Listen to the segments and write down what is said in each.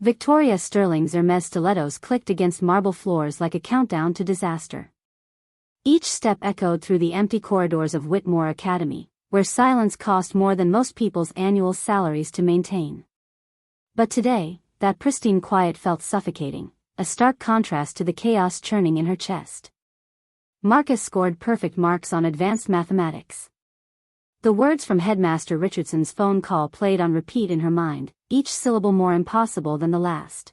Victoria Sterling's Hermes stilettos clicked against marble floors like a countdown to disaster. Each step echoed through the empty corridors of Whitmore Academy, where silence cost more than most people's annual salaries to maintain. But today, that pristine quiet felt suffocating, a stark contrast to the chaos churning in her chest. Marcus scored perfect marks on advanced mathematics. The words from Headmaster Richardson's phone call played on repeat in her mind, each syllable more impossible than the last.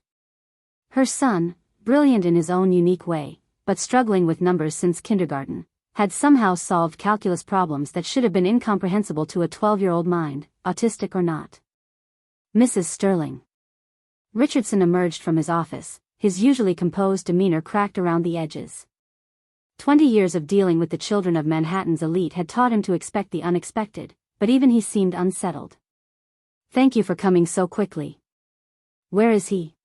Her son, brilliant in his own unique way, but struggling with numbers since kindergarten, had somehow solved calculus problems that should have been incomprehensible to a 12-year-old mind, autistic or not. Mrs. Sterling. Richardson emerged from his office, his usually composed demeanor cracked around the edges. 20 years of dealing with the children of Manhattan's elite had taught him to expect the unexpected, but even he seemed unsettled. "Thank you for coming so quickly. Where is he?"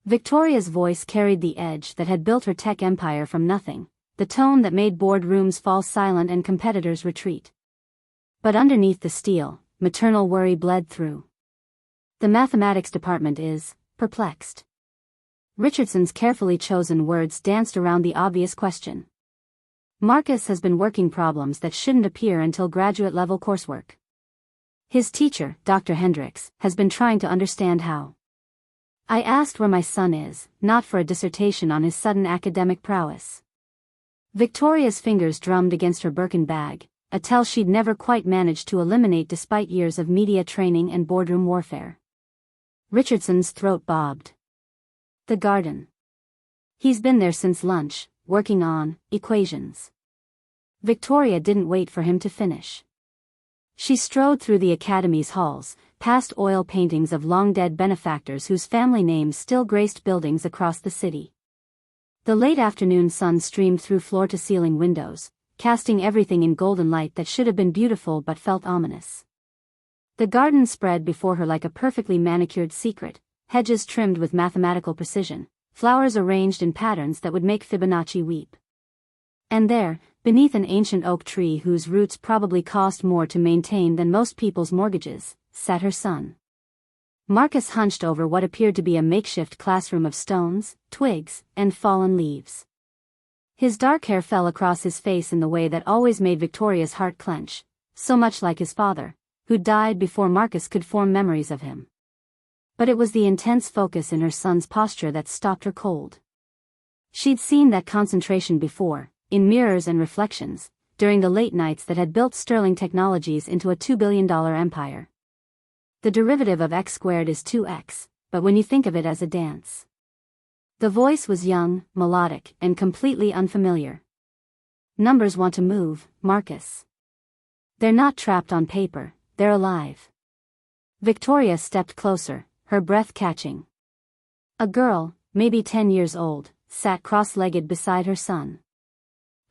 Victoria's voice carried the edge that had built her tech empire from nothing, the tone that made boardrooms fall silent and competitors retreat. But underneath the steel, maternal worry bled through. "The mathematics department is perplexed." Richardson's carefully chosen words danced around the obvious question. "Marcus has been working problems that shouldn't appear until graduate-level coursework. His teacher, Dr. Hendricks, has been trying to understand how. I asked where my son is, not for a dissertation on his sudden academic prowess." Victoria's fingers drummed against her Birkin bag, a tell she'd never quite managed to eliminate despite years of media training and boardroom warfare. Richardson's throat bobbed. "The garden. He's been there since lunch, working on equations." Victoria didn't wait for him to finish. She strode through the academy's halls, past oil paintings of long-dead benefactors whose family names still graced buildings across the city. The late afternoon sun streamed through floor-to-ceiling windows, casting everything in golden light that should have been beautiful but felt ominous. The garden spread before her like a perfectly manicured secret, hedges trimmed with mathematical precision, flowers arranged in patterns that would make Fibonacci weep. And there, beneath an ancient oak tree whose roots probably cost more to maintain than most people's mortgages, sat her son. Marcus hunched over what appeared to be a makeshift classroom of stones, twigs, and fallen leaves. His dark hair fell across his face in the way that always made Victoria's heart clench, so much like his father, who died before Marcus could form memories of him. But it was the intense focus in her son's posture that stopped her cold. She'd seen that concentration before, in mirrors and reflections, during the late nights that had built Sterling Technologies into a $2 billion empire. The derivative of x squared is 2x, but when you think of it as a dance. The voice was young, melodic, and completely unfamiliar. "Numbers want to move, Marcus. They're not trapped on paper, they're alive." Victoria stepped closer, her breath catching. A girl, maybe 10 years old, sat cross-legged beside her son.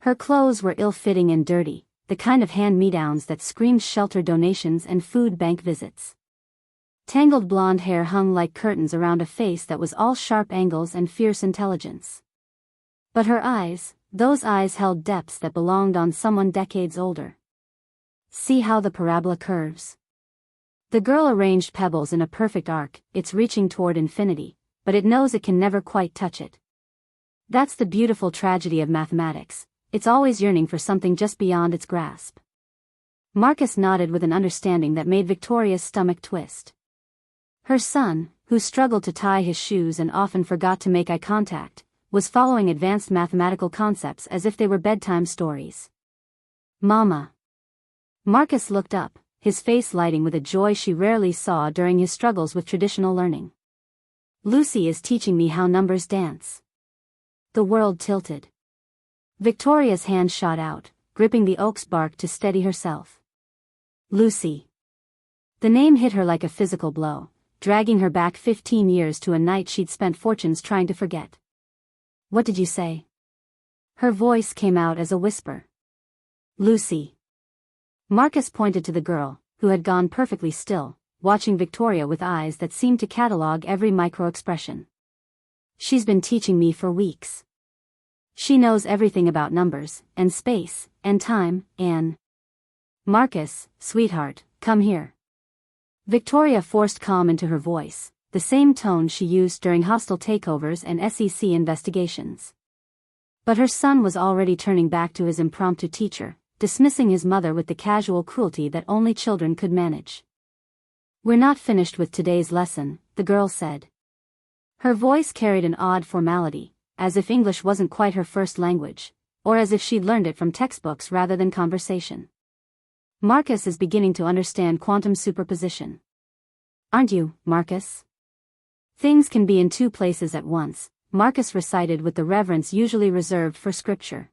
Her clothes were ill-fitting and dirty, the kind of hand-me-downs that screamed shelter donations and food bank visits. Tangled blonde hair hung like curtains around a face that was all sharp angles and fierce intelligence. But her eyes, those eyes held depths that belonged on someone decades older. "See how the parabola curves?" The girl arranged pebbles in a perfect arc, it's reaching toward infinity, but it knows it can never quite touch it. That's the beautiful tragedy of mathematics, it's always yearning for something just beyond its grasp. Marcus nodded with an understanding that made Victoria's stomach twist. Her son, who struggled to tie his shoes and often forgot to make eye contact, was following advanced mathematical concepts as if they were bedtime stories. "Mama." Marcus looked up, his face lighting with a joy she rarely saw during his struggles with traditional learning. "Lucy is teaching me how numbers dance." The world tilted. Victoria's hand shot out, gripping the oak's bark to steady herself. Lucy. The name hit her like a physical blow, dragging her back 15 years to a night she'd spent fortunes trying to forget. "What did you say?" Her voice came out as a whisper. "Lucy." Marcus pointed to the girl, who had gone perfectly still, watching Victoria with eyes that seemed to catalog every micro-expression. "She's been teaching me for weeks. She knows everything about numbers, and space, and time, and..." "Marcus, sweetheart, come here." Victoria forced calm into her voice, the same tone she used during hostile takeovers and SEC investigations. But her son was already turning back to his impromptu teacher, dismissing his mother with the casual cruelty that only children could manage. "We're not finished with today's lesson," the girl said. Her voice carried an odd formality, as if English wasn't quite her first language, or as if she'd learned it from textbooks rather than conversation. "Marcus is beginning to understand quantum superposition. Aren't you, Marcus?" "Things can be in two places at once," Marcus recited with the reverence usually reserved for scripture.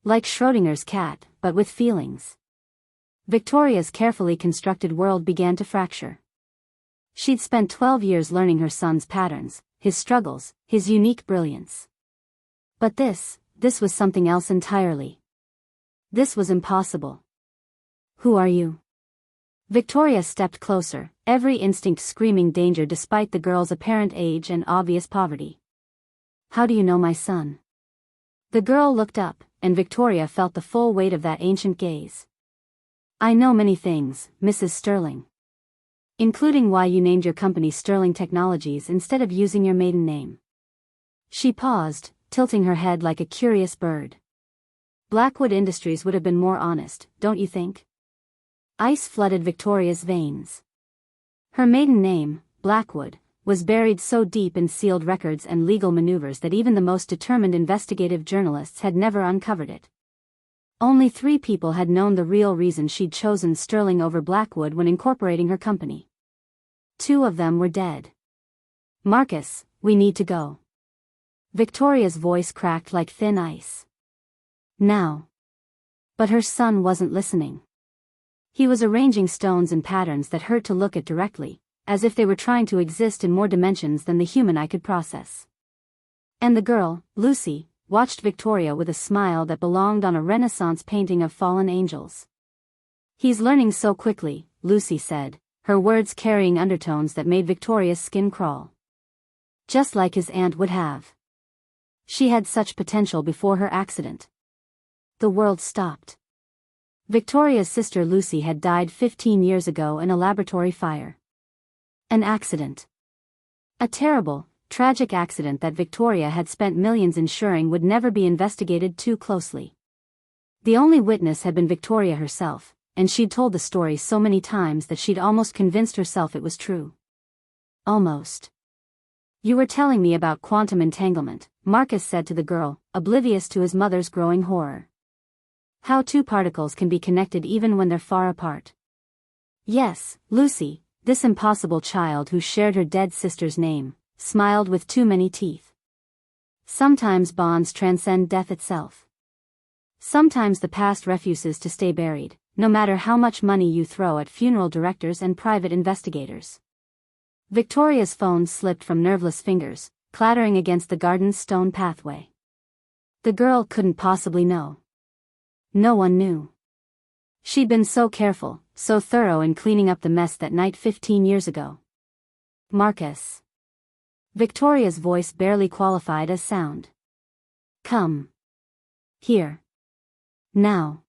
"Like Schrödinger's cat, but with feelings." Victoria's carefully constructed world began to fracture. She'd spent 12 years learning her son's patterns, his struggles, his unique brilliance. But this was something else entirely. This was impossible. "Who are you?" Victoria stepped closer, every instinct screaming danger despite the girl's apparent age and obvious poverty. "How do you know my son?" The girl looked up, and Victoria felt the full weight of that ancient gaze. "I know many things, Mrs. Sterling. Including why you named your company Sterling Technologies instead of using your maiden name." She paused, tilting her head like a curious bird. "Blackwood Industries would have been more honest, don't you think?" Ice flooded Victoria's veins. Her maiden name, Blackwood, was buried so deep in sealed records and legal maneuvers that even the most determined investigative journalists had never uncovered it. Only 3 people had known the real reason she'd chosen Sterling over Blackwood when incorporating her company. 2 of them were dead. "Marcus, we need to go." Victoria's voice cracked like thin ice. "Now." But her son wasn't listening. He was arranging stones in patterns that hurt to look at directly, as if they were trying to exist in more dimensions than the human eye could process. And the girl, Lucy, watched Victoria with a smile that belonged on a Renaissance painting of fallen angels. "He's learning so quickly," Lucy said, her words carrying undertones that made Victoria's skin crawl. "Just like his aunt would have. She had such potential before her accident." The world stopped. Victoria's sister Lucy had died 15 years ago in a laboratory fire. An accident. A terrible, tragic accident that Victoria had spent millions ensuring would never be investigated too closely. The only witness had been Victoria herself, and she'd told the story so many times that she'd almost convinced herself it was true. Almost. "You were telling me about quantum entanglement," Marcus said to the girl, oblivious to his mother's growing horror. "How 2 particles can be connected even when they're far apart." "Yes, Lucy," this impossible child who shared her dead sister's name, smiled with too many teeth. "Sometimes bonds transcend death itself. Sometimes the past refuses to stay buried, no matter how much money you throw at funeral directors and private investigators." Victoria's phone slipped from nerveless fingers, clattering against the garden's stone pathway. The girl couldn't possibly know. No one knew. She'd been so careful, so thorough in cleaning up the mess that night 15 years ago. "Marcus." Victoria's voice barely qualified as sound. "Come. Here. Now."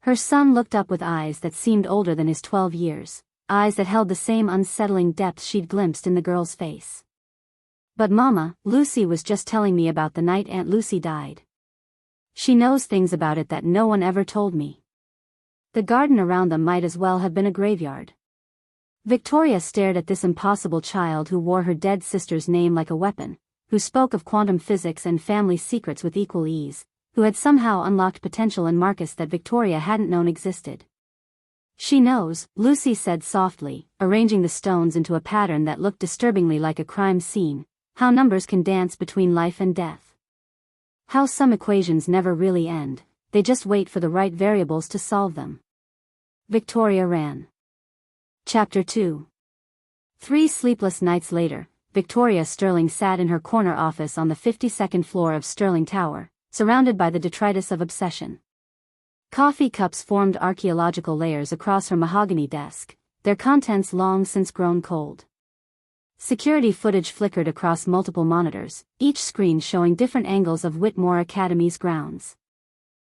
Her son looked up with eyes that seemed older than his 12 years, eyes that held the same unsettling depth she'd glimpsed in the girl's face. "But Mama, Lucy was just telling me about the night Aunt Lucy died. She knows things about it that no one ever told me." The garden around them might as well have been a graveyard. Victoria stared at this impossible child who wore her dead sister's name like a weapon, who spoke of quantum physics and family secrets with equal ease, who had somehow unlocked potential in Marcus that Victoria hadn't known existed. "She knows," Lucy said softly, arranging the stones into a pattern that looked disturbingly like a crime scene, "how numbers can dance between life and death. How some equations never really end, they just wait for the right variables to solve them." Victoria ran. Chapter 2. 3 sleepless nights later, Victoria Sterling sat in her corner office on the 52nd floor of Sterling Tower, surrounded by the detritus of obsession. Coffee cups formed archaeological layers across her mahogany desk, their contents long since grown cold. Security footage flickered across multiple monitors, each screen showing different angles of Whitmore Academy's grounds.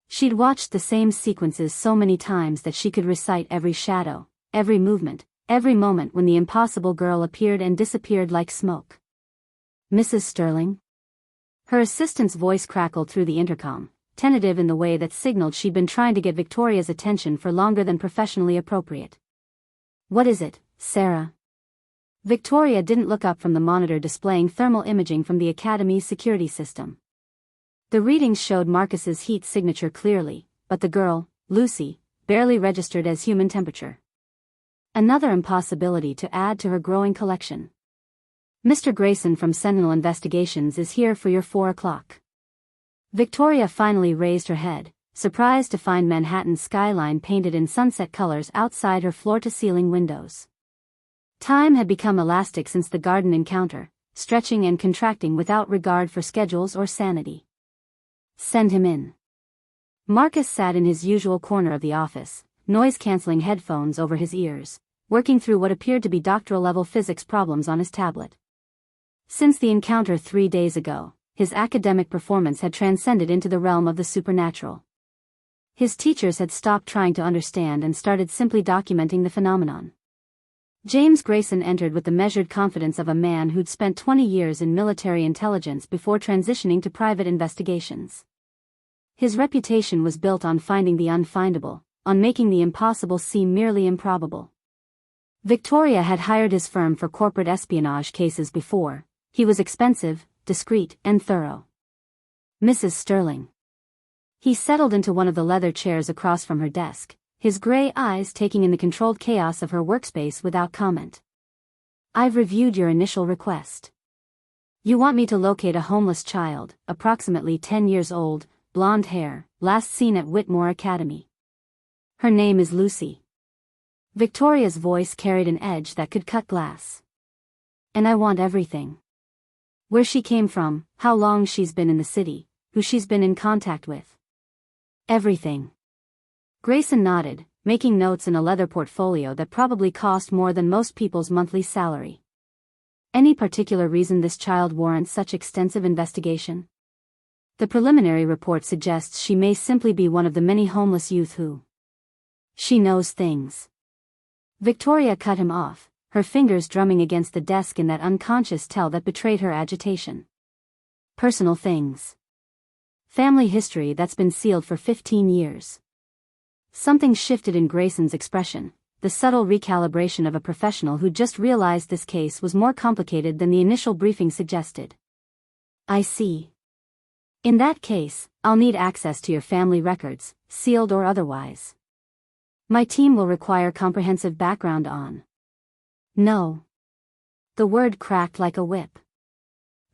She'd watched the same sequences so many times that she could recite every shadow, every movement, every moment when the impossible girl appeared and disappeared like smoke. "Mrs. Sterling?" Her assistant's voice crackled through the intercom, tentative in the way that signaled she'd been trying to get Victoria's attention for longer than professionally appropriate. "What is it, Sarah?" Victoria didn't look up from the monitor displaying thermal imaging from the Academy's security system. The readings showed Marcus's heat signature clearly, but the girl, Lucy, barely registered as human temperature. Another impossibility to add to her growing collection. "Mr. Grayson from Sentinel Investigations is here for your 4 o'clock. Victoria finally raised her head, surprised to find Manhattan's skyline painted in sunset colors outside her floor-to-ceiling windows. Time had become elastic since the garden encounter, stretching and contracting without regard for schedules or sanity. "Send him in." Marcus sat in his usual corner of the office, noise-canceling headphones over his ears, working through what appeared to be doctoral-level physics problems on his tablet. Since the encounter 3 days ago, his academic performance had transcended into the realm of the supernatural. His teachers had stopped trying to understand and started simply documenting the phenomenon. James Grayson entered with the measured confidence of a man who'd spent 20 years in military intelligence before transitioning to private investigations. His reputation was built on finding the unfindable, on making the impossible seem merely improbable. Victoria had hired his firm for corporate espionage cases before. He was expensive, discreet, and thorough. "Mrs. Sterling." He settled into one of the leather chairs across from her desk, his gray eyes taking in the controlled chaos of her workspace without comment. "I've reviewed your initial request. You want me to locate a homeless child, approximately 10 years old, blonde hair, last seen at Whitmore Academy. Her name is Lucy." Victoria's voice carried an edge that could cut glass. "And I want everything. Where she came from, how long she's been in the city, who she's been in contact with. Everything." Grayson nodded, making notes in a leather portfolio that probably cost more than most people's monthly salary. "Any particular reason this child warrants such extensive investigation?" "The preliminary report suggests she may simply be one of the many homeless youth who. She knows things." Victoria cut him off, her fingers drumming against the desk in that unconscious tell that betrayed her agitation. "Personal things. Family history that's been sealed for 15 years. Something shifted in Grayson's expression, the subtle recalibration of a professional who just realized this case was more complicated than the initial briefing suggested. "I see. In that case, I'll need access to your family records, sealed or otherwise. My team will require comprehensive background on." "No." The word cracked like a whip.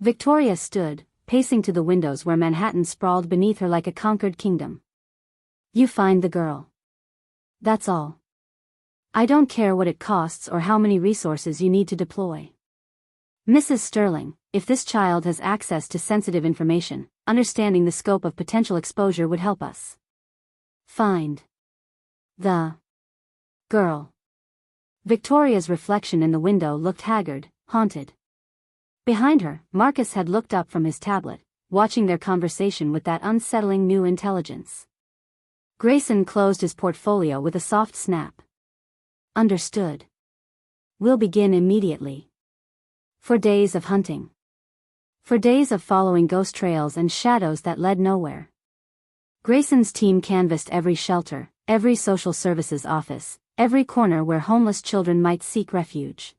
Victoria stood, pacing to the windows where Manhattan sprawled beneath her like a conquered kingdom. "You find the girl. That's all. I don't care what it costs or how many resources you need to deploy. Mrs. Sterling, if this child has access to sensitive information, understanding the scope of potential exposure would help us. Find the girl." Victoria's reflection in the window looked haggard, haunted. Behind her, Marcus had looked up from his tablet, watching their conversation with that unsettling new intelligence. Grayson closed his portfolio with a soft snap. "Understood. We'll begin immediately. For days of hunting. For days of following ghost trails and shadows that led nowhere." Grayson's team canvassed every shelter, every social services office, every corner where homeless children might seek refuge.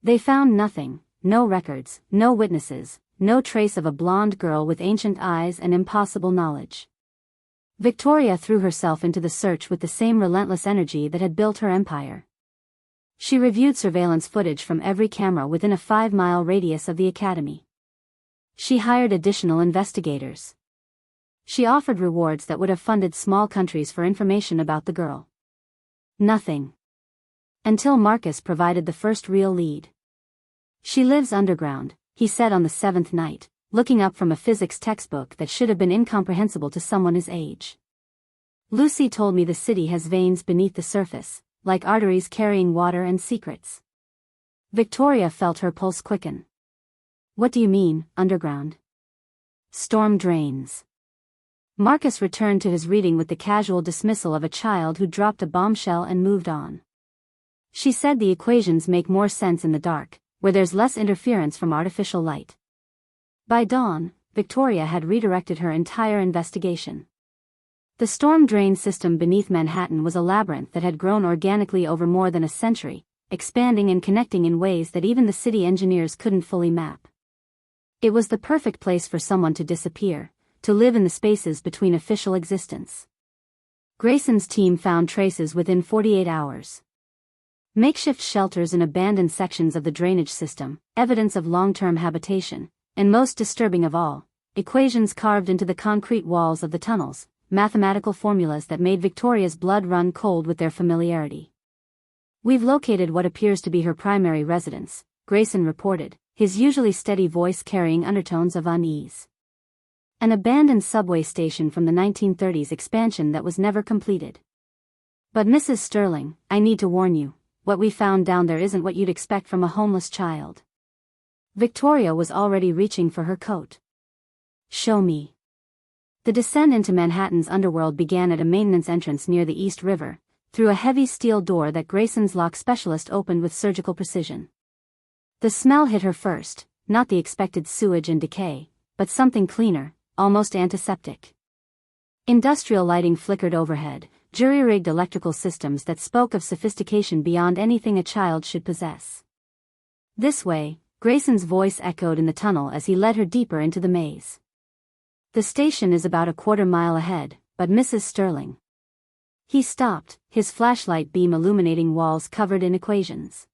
They found nothing, no records, no witnesses, no trace of a blonde girl with ancient eyes and impossible knowledge. Victoria threw herself into the search with the same relentless energy that had built her empire. She reviewed surveillance footage from every camera within a 5-mile radius of the academy. She hired additional investigators. She offered rewards that would have funded small countries for information about the girl. Nothing. Until Marcus provided the first real lead. "She lives underground," he said on the 7th night, looking up from a physics textbook that should have been incomprehensible to someone his age. "Lucy told me the city has veins beneath the surface, like arteries carrying water and secrets." Victoria felt her pulse quicken. "What do you mean, underground?" "Storm drains." Marcus returned to his reading with the casual dismissal of a child who dropped a bombshell and moved on. She said the equations make more sense in the dark, where there's less interference from artificial light. By dawn, Victoria had redirected her entire investigation. The storm drain system beneath Manhattan was a labyrinth that had grown organically over more than a century, expanding and connecting in ways that even the city engineers couldn't fully map. It was the perfect place for someone to disappear, to live in the spaces between official existence. Grayson's team found traces within 48 hours. Makeshift shelters in abandoned sections of the drainage system, evidence of long-term habitation, and most disturbing of all, equations carved into the concrete walls of the tunnels, mathematical formulas that made Victoria's blood run cold with their familiarity. "We've located what appears to be her primary residence," Grayson reported, his usually steady voice carrying undertones of unease. "An abandoned subway station from the 1930s expansion that was never completed. But Mrs. Sterling, I need to warn you, what we found down there isn't what you'd expect from a homeless child." Victoria was already reaching for her coat. "Show me." The descent into Manhattan's underworld began at a maintenance entrance near the East River, through a heavy steel door that Grayson's lock specialist opened with surgical precision. The smell hit her first, not the expected sewage and decay, but something cleaner, almost antiseptic. Industrial lighting flickered overhead, jury-rigged electrical systems that spoke of sophistication beyond anything a child should possess. "This way," Grayson's voice echoed in the tunnel as he led her deeper into the maze. "The station is about a quarter-mile ahead, but Mrs. Sterling." He stopped, his flashlight beam illuminating walls covered in equations.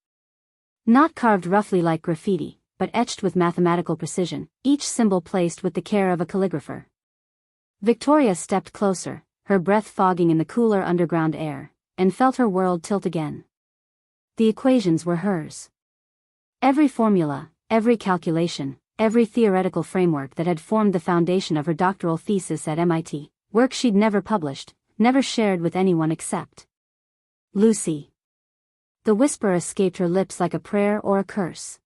Not carved roughly like graffiti, but etched with mathematical precision, each symbol placed with the care of a calligrapher. Victoria stepped closer, her breath fogging in the cooler underground air, and felt her world tilt again. The equations were hers. Every formula, every calculation, every theoretical framework that had formed the foundation of her doctoral thesis at MIT, work she'd never published, never shared with anyone except Lucy. The whisper escaped her lips like a prayer or a curse.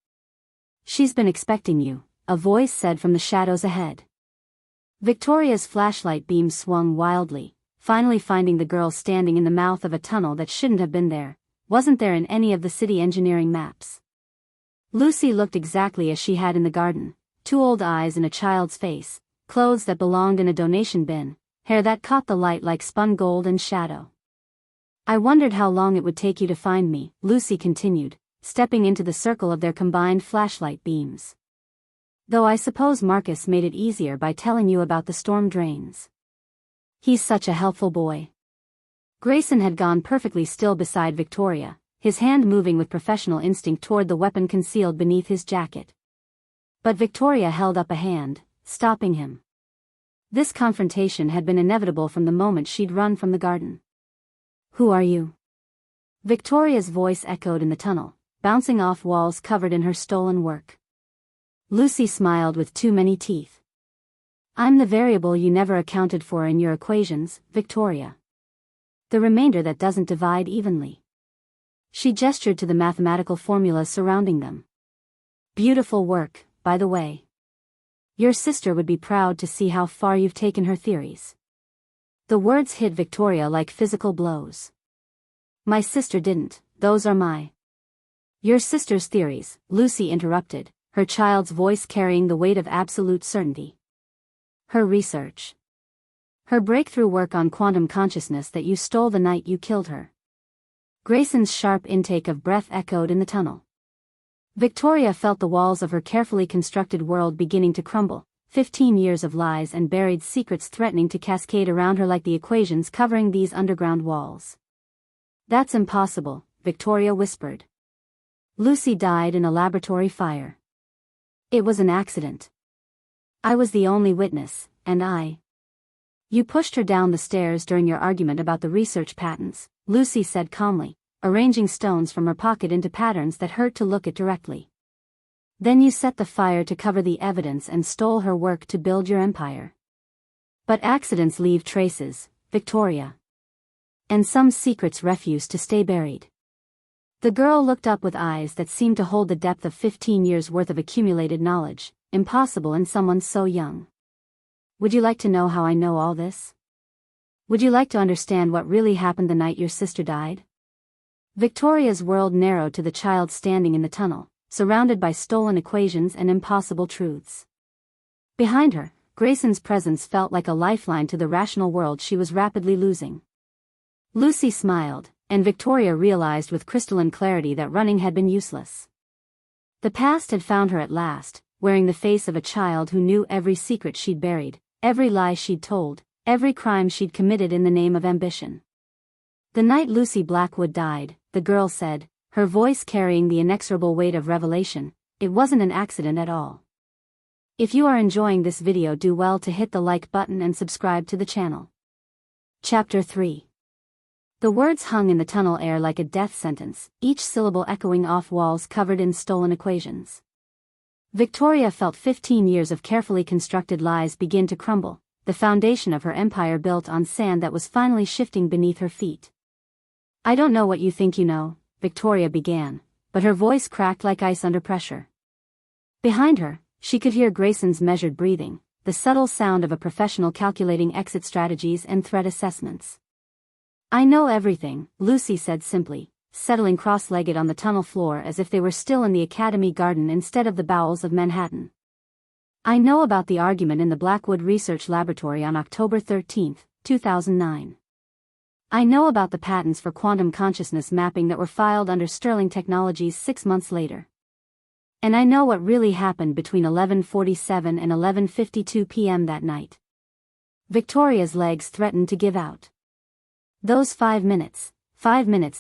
"She's been expecting you," a voice said from the shadows ahead. Victoria's flashlight beam swung wildly, finally finding the girl standing in the mouth of a tunnel that shouldn't have been there, wasn't there in any of the city engineering maps. Lucy looked exactly as she had in the garden, 2 old eyes in a child's face, clothes that belonged in a donation bin, hair that caught the light like spun gold and shadow. "I wondered how long it would take you to find me," Lucy continued, stepping into the circle of their combined flashlight beams. "Though I suppose Marcus made it easier by telling you about the storm drains. He's such a helpful boy." Grayson had gone perfectly still beside Victoria, his hand moving with professional instinct toward the weapon concealed beneath his jacket. But Victoria held up a hand, stopping him. This confrontation had been inevitable from the moment she'd run from the garden. "Who are you?" Victoria's voice echoed in the tunnel, bouncing off walls covered in her stolen work. Lucy smiled with too many teeth. "I'm the variable you never accounted for in your equations, Victoria. The remainder that doesn't divide evenly." She gestured to the mathematical formulas surrounding them. "Beautiful work, by the way. Your sister would be proud to see how far you've taken her theories." The words hit Victoria like physical blows. "My sister didn't, those are my—" "Your sister's theories," Lucy interrupted, her child's voice carrying the weight of absolute certainty. "Her research. Her breakthrough work on quantum consciousness that you stole the night you killed her." Grayson's sharp intake of breath echoed in the tunnel. Victoria felt the walls of her carefully constructed world beginning to crumble, 15 years of lies and buried secrets threatening to cascade around her like the equations covering these underground walls. "That's impossible," Victoria whispered. "Lucy died in a laboratory fire. It was an accident. I was the only witness, and You pushed her down the stairs during your argument about the research patents," Lucy said calmly, arranging stones from her pocket into patterns that hurt to look at directly. "Then you set the fire to cover the evidence and stole her work to build your empire. But accidents leave traces, Victoria. And some secrets refuse to stay buried." The girl looked up with eyes that seemed to hold the depth of 15 years' worth of accumulated knowledge, impossible in someone so young. "Would you like to know how I know all this? Would you like to understand what really happened the night your sister died?" Victoria's world narrowed to the child standing in the tunnel, surrounded by stolen equations and impossible truths. Behind her, Grayson's presence felt like a lifeline to the rational world she was rapidly losing. Lucy smiled, and Victoria realized with crystalline clarity that running had been useless. The past had found her at last, wearing the face of a child who knew every secret she'd buried, every lie she'd told, every crime she'd committed in the name of ambition. The night Lucy Blackwood died, the girl said, her voice carrying the inexorable weight of revelation, it wasn't an accident at all. If you are enjoying this video, do well to hit the like button and subscribe to the channel. Chapter 3. The words hung in the tunnel air like a death sentence, each syllable echoing off walls covered in stolen equations. Victoria felt 15 years of carefully constructed lies begin to crumble, the foundation of her empire built on sand that was finally shifting beneath her feet. "I don't know what you think you know," Victoria began, but her voice cracked like ice under pressure. Behind her, she could hear Grayson's measured breathing, the subtle sound of a professional calculating exit strategies and threat assessments. "I know everything," Lucy said simply, settling cross-legged on the tunnel floor as if they were still in the Academy garden instead of the bowels of Manhattan. "I know about the argument in the Blackwood Research Laboratory on October 13, 2009. I know about the patents for quantum consciousness mapping that were filed under Sterling Technologies 6 months later. And I know what really happened between 11:47 and 11:52 p.m. that night." Victoria's legs threatened to give out. Those 5 minutes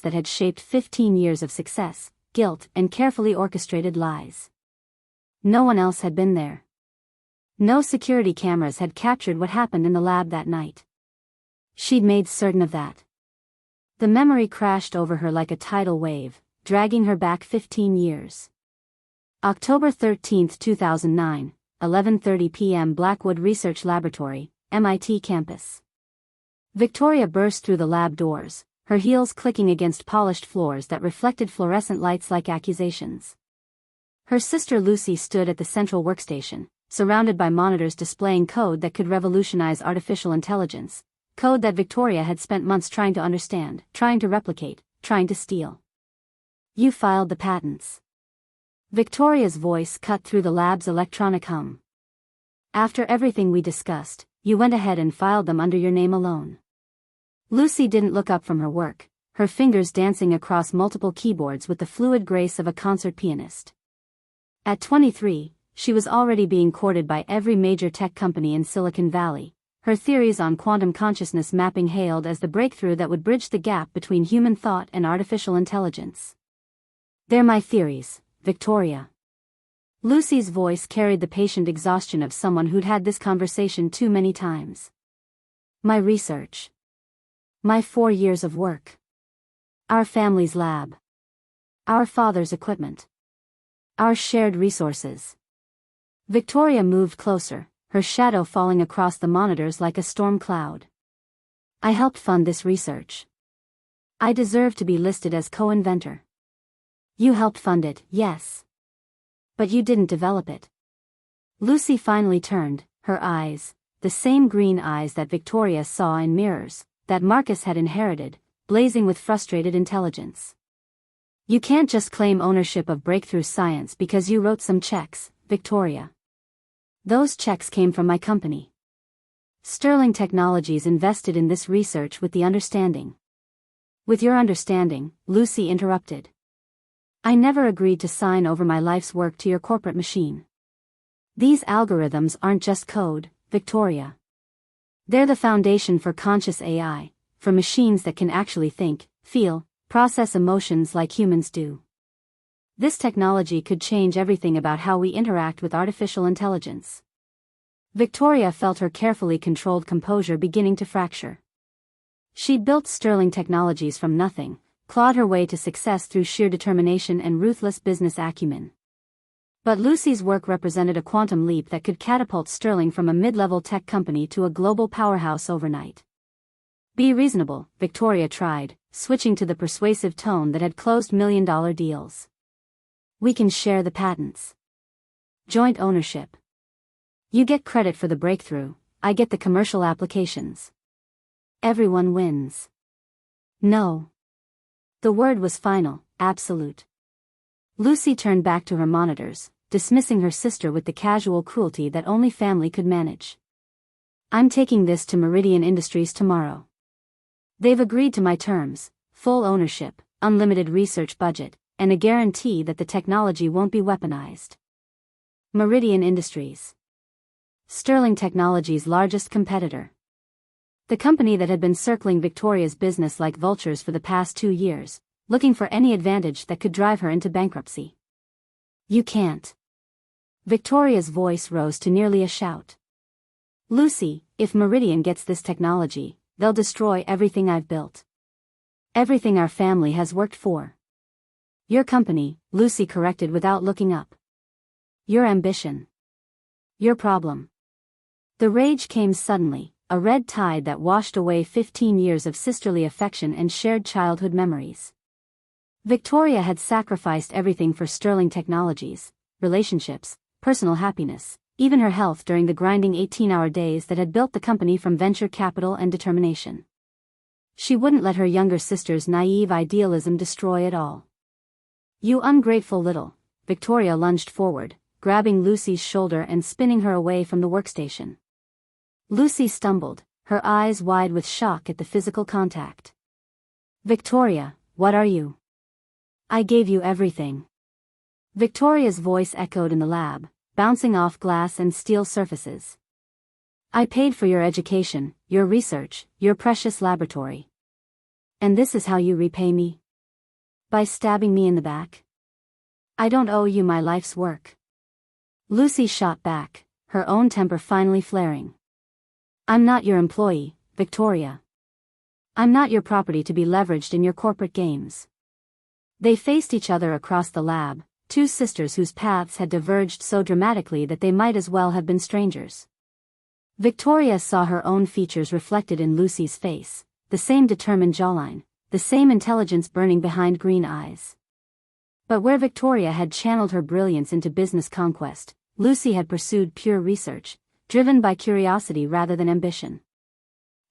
that had shaped 15 years of success, guilt, and carefully orchestrated lies. No one else had been there. No security cameras had captured what happened in the lab that night. She'd made certain of that. The memory crashed over her like a tidal wave, dragging her back 15 years. October 13, 2009, 11:30 p.m. Blackwood Research Laboratory, MIT campus. Victoria burst through the lab doors, her heels clicking against polished floors that reflected fluorescent lights like accusations. Her sister Lucy stood at the central workstation, surrounded by monitors displaying code that could revolutionize artificial intelligence, code that Victoria had spent months trying to understand, trying to replicate, trying to steal. "You filed the patents." Victoria's voice cut through the lab's electronic hum. "After everything we discussed, you went ahead and filed them under your name alone." Lucy didn't look up from her work, her fingers dancing across multiple keyboards with the fluid grace of a concert pianist. At 23, she was already being courted by every major tech company in Silicon Valley, her theories on quantum consciousness mapping hailed as the breakthrough that would bridge the gap between human thought and artificial intelligence. "They're my theories, Victoria." Lucy's voice carried the patient exhaustion of someone who'd had this conversation too many times. "My research. My 4 years of work. Our family's lab. Our father's equipment. Our shared resources." Victoria moved closer, her shadow falling across the monitors like a storm cloud. "I helped fund this research. I deserve to be listed as co-inventor." "You helped fund it, yes. But you didn't develop it." Lucy finally turned, her eyes, the same green eyes that Victoria saw in mirrors, that Marcus had inherited, blazing with frustrated intelligence. "You can't just claim ownership of breakthrough science because you wrote some checks, Victoria. Those checks came from my company. Sterling Technologies invested in this research with the understanding." "With your understanding," Lucy interrupted. "I never agreed to sign over my life's work to your corporate machine. These algorithms aren't just code, Victoria. They're the foundation for conscious AI, for machines that can actually think, feel, process emotions like humans do. This technology could change everything about how we interact with artificial intelligence." Victoria felt her carefully controlled composure beginning to fracture. She'd built Sterling Technologies from nothing, clawed her way to success through sheer determination and ruthless business acumen. But Lucy's work represented a quantum leap that could catapult Sterling from a mid-level tech company to a global powerhouse overnight. "Be reasonable," Victoria tried, switching to the persuasive tone that had closed million-dollar deals. "We can share the patents. Joint ownership. You get credit for the breakthrough, I get the commercial applications. Everyone wins." "No. The word was final, absolute. Lucy turned back to her monitors, dismissing her sister with the casual cruelty that only family could manage. I'm taking this to Meridian Industries tomorrow. They've agreed to my terms, full ownership, unlimited research budget, and a guarantee that the technology won't be weaponized. Meridian Industries. Sterling Technology's largest competitor. The company that had been circling Victoria's business like vultures for the past 2 years, looking for any advantage that could drive her into bankruptcy. You can't. Victoria's voice rose to nearly a shout. Lucy, if Meridian gets this technology, they'll destroy everything I've built. Everything our family has worked for. Your company, Lucy corrected without looking up. Your ambition. Your problem. The rage came suddenly, a red tide that washed away 15 years of sisterly affection and shared childhood memories. Victoria had sacrificed everything for Sterling Technologies, relationships, personal happiness, even her health during the grinding 18-hour days that had built the company from venture capital and determination. She wouldn't let her younger sister's naive idealism destroy it all. You ungrateful little, Victoria lunged forward, grabbing Lucy's shoulder and spinning her away from the workstation. Lucy stumbled, her eyes wide with shock at the physical contact. Victoria, what are you? I gave you everything. Victoria's voice echoed in the lab, bouncing off glass and steel surfaces. I paid for your education, your research, your precious laboratory. And this is how you repay me? By stabbing me in the back? I don't owe you my life's work. Lucy shot back, her own temper finally flaring. I'm not your employee, Victoria. I'm not your property to be leveraged in your corporate games. They faced each other across the lab, two sisters whose paths had diverged so dramatically that they might as well have been strangers. Victoria saw her own features reflected in Lucy's face, the same determined jawline, the same intelligence burning behind green eyes. But where Victoria had channeled her brilliance into business conquest, Lucy had pursued pure research, driven by curiosity rather than ambition.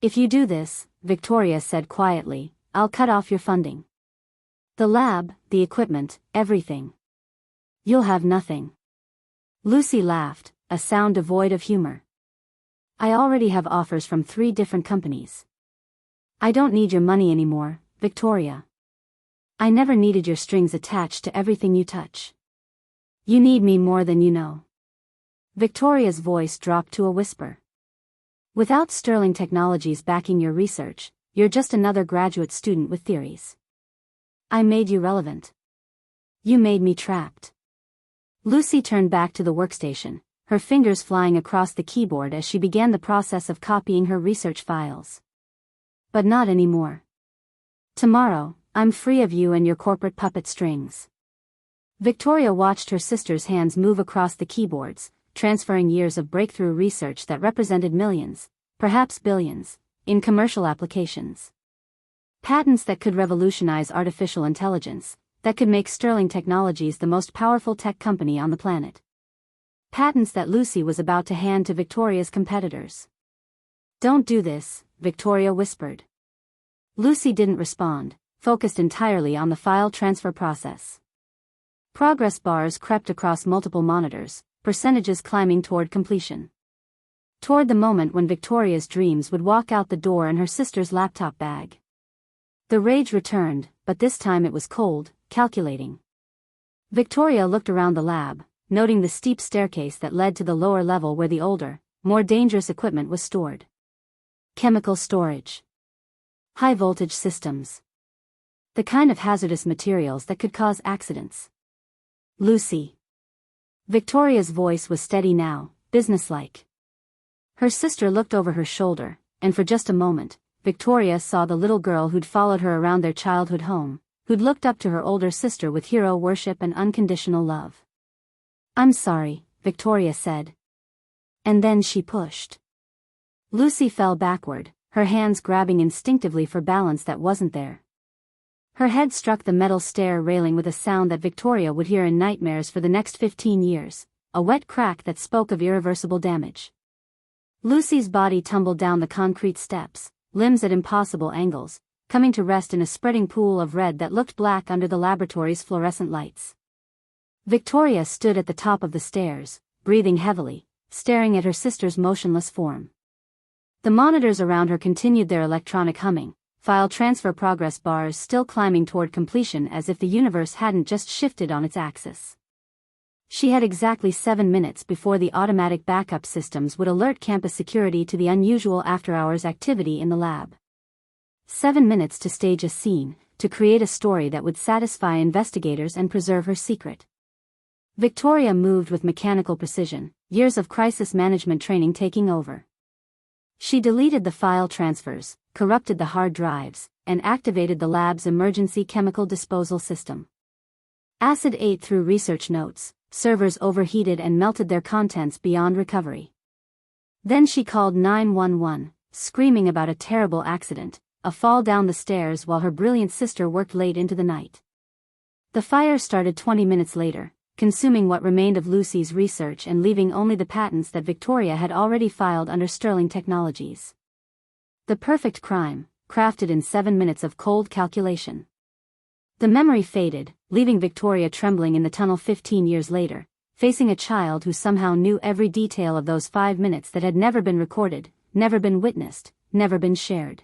If you do this, Victoria said quietly, I'll cut off your funding. The lab, the equipment, everything. You'll have nothing. Lucy laughed, a sound devoid of humor. I already have offers from 3 different companies. I don't need your money anymore, Victoria. I never needed your strings attached to everything you touch. You need me more than you know. Victoria's voice dropped to a whisper. Without Sterling Technologies backing your research, you're just another graduate student with theories. I made you relevant. You made me trapped. Lucy turned back to the workstation, her fingers flying across the keyboard as she began the process of copying her research files. But not anymore. Tomorrow, I'm free of you and your corporate puppet strings. Victoria watched her sister's hands move across the keyboards, transferring years of breakthrough research that represented millions, perhaps billions, in commercial applications. Patents that could revolutionize artificial intelligence, that could make Sterling Technologies the most powerful tech company on the planet. Patents that Lucy was about to hand to Victoria's competitors. Don't do this, Victoria whispered. Lucy didn't respond, focused entirely on the file transfer process. Progress bars crept across multiple monitors, percentages climbing toward completion. Toward the moment when Victoria's dreams would walk out the door in her sister's laptop bag. The rage returned, but this time it was cold, calculating. Victoria looked around the lab, noting the steep staircase that led to the lower level where the older, more dangerous equipment was stored. Chemical storage. High-voltage systems. The kind of hazardous materials that could cause accidents. Lucy. Victoria's voice was steady now, businesslike. Her sister looked over her shoulder, and for just a moment, Victoria saw the little girl who'd followed her around their childhood home, who'd looked up to her older sister with hero worship and unconditional love. I'm sorry, Victoria said. And then she pushed. Lucy fell backward, her hands grabbing instinctively for balance that wasn't there. Her head struck the metal stair railing with a sound that Victoria would hear in nightmares for the next 15 years, a wet crack that spoke of irreversible damage. Lucy's body tumbled down the concrete steps, limbs at impossible angles, coming to rest in a spreading pool of red that looked black under the laboratory's fluorescent lights. Victoria stood at the top of the stairs, breathing heavily, staring at her sister's motionless form. The monitors around her continued their electronic humming, file transfer progress bars still climbing toward completion as if the universe hadn't just shifted on its axis. She had exactly 7 minutes before the automatic backup systems would alert campus security to the unusual after-hours activity in the lab. 7 minutes to stage a scene, to create a story that would satisfy investigators and preserve her secret. Victoria moved with mechanical precision, years of crisis management training taking over. She deleted the file transfers, corrupted the hard drives, and activated the lab's emergency chemical disposal system. Acid ate through research notes, servers overheated and melted their contents beyond recovery. Then she called 911, screaming about a terrible accident, a fall down the stairs while her brilliant sister worked late into the night. The fire started 20 minutes later, consuming what remained of Lucy's research and leaving only the patents that Victoria had already filed under Sterling Technologies. The perfect crime, crafted in 7 minutes of cold calculation. The memory faded, leaving Victoria trembling in the tunnel 15 years later, facing a child who somehow knew every detail of those 5 minutes that had never been recorded, never been witnessed, never been shared.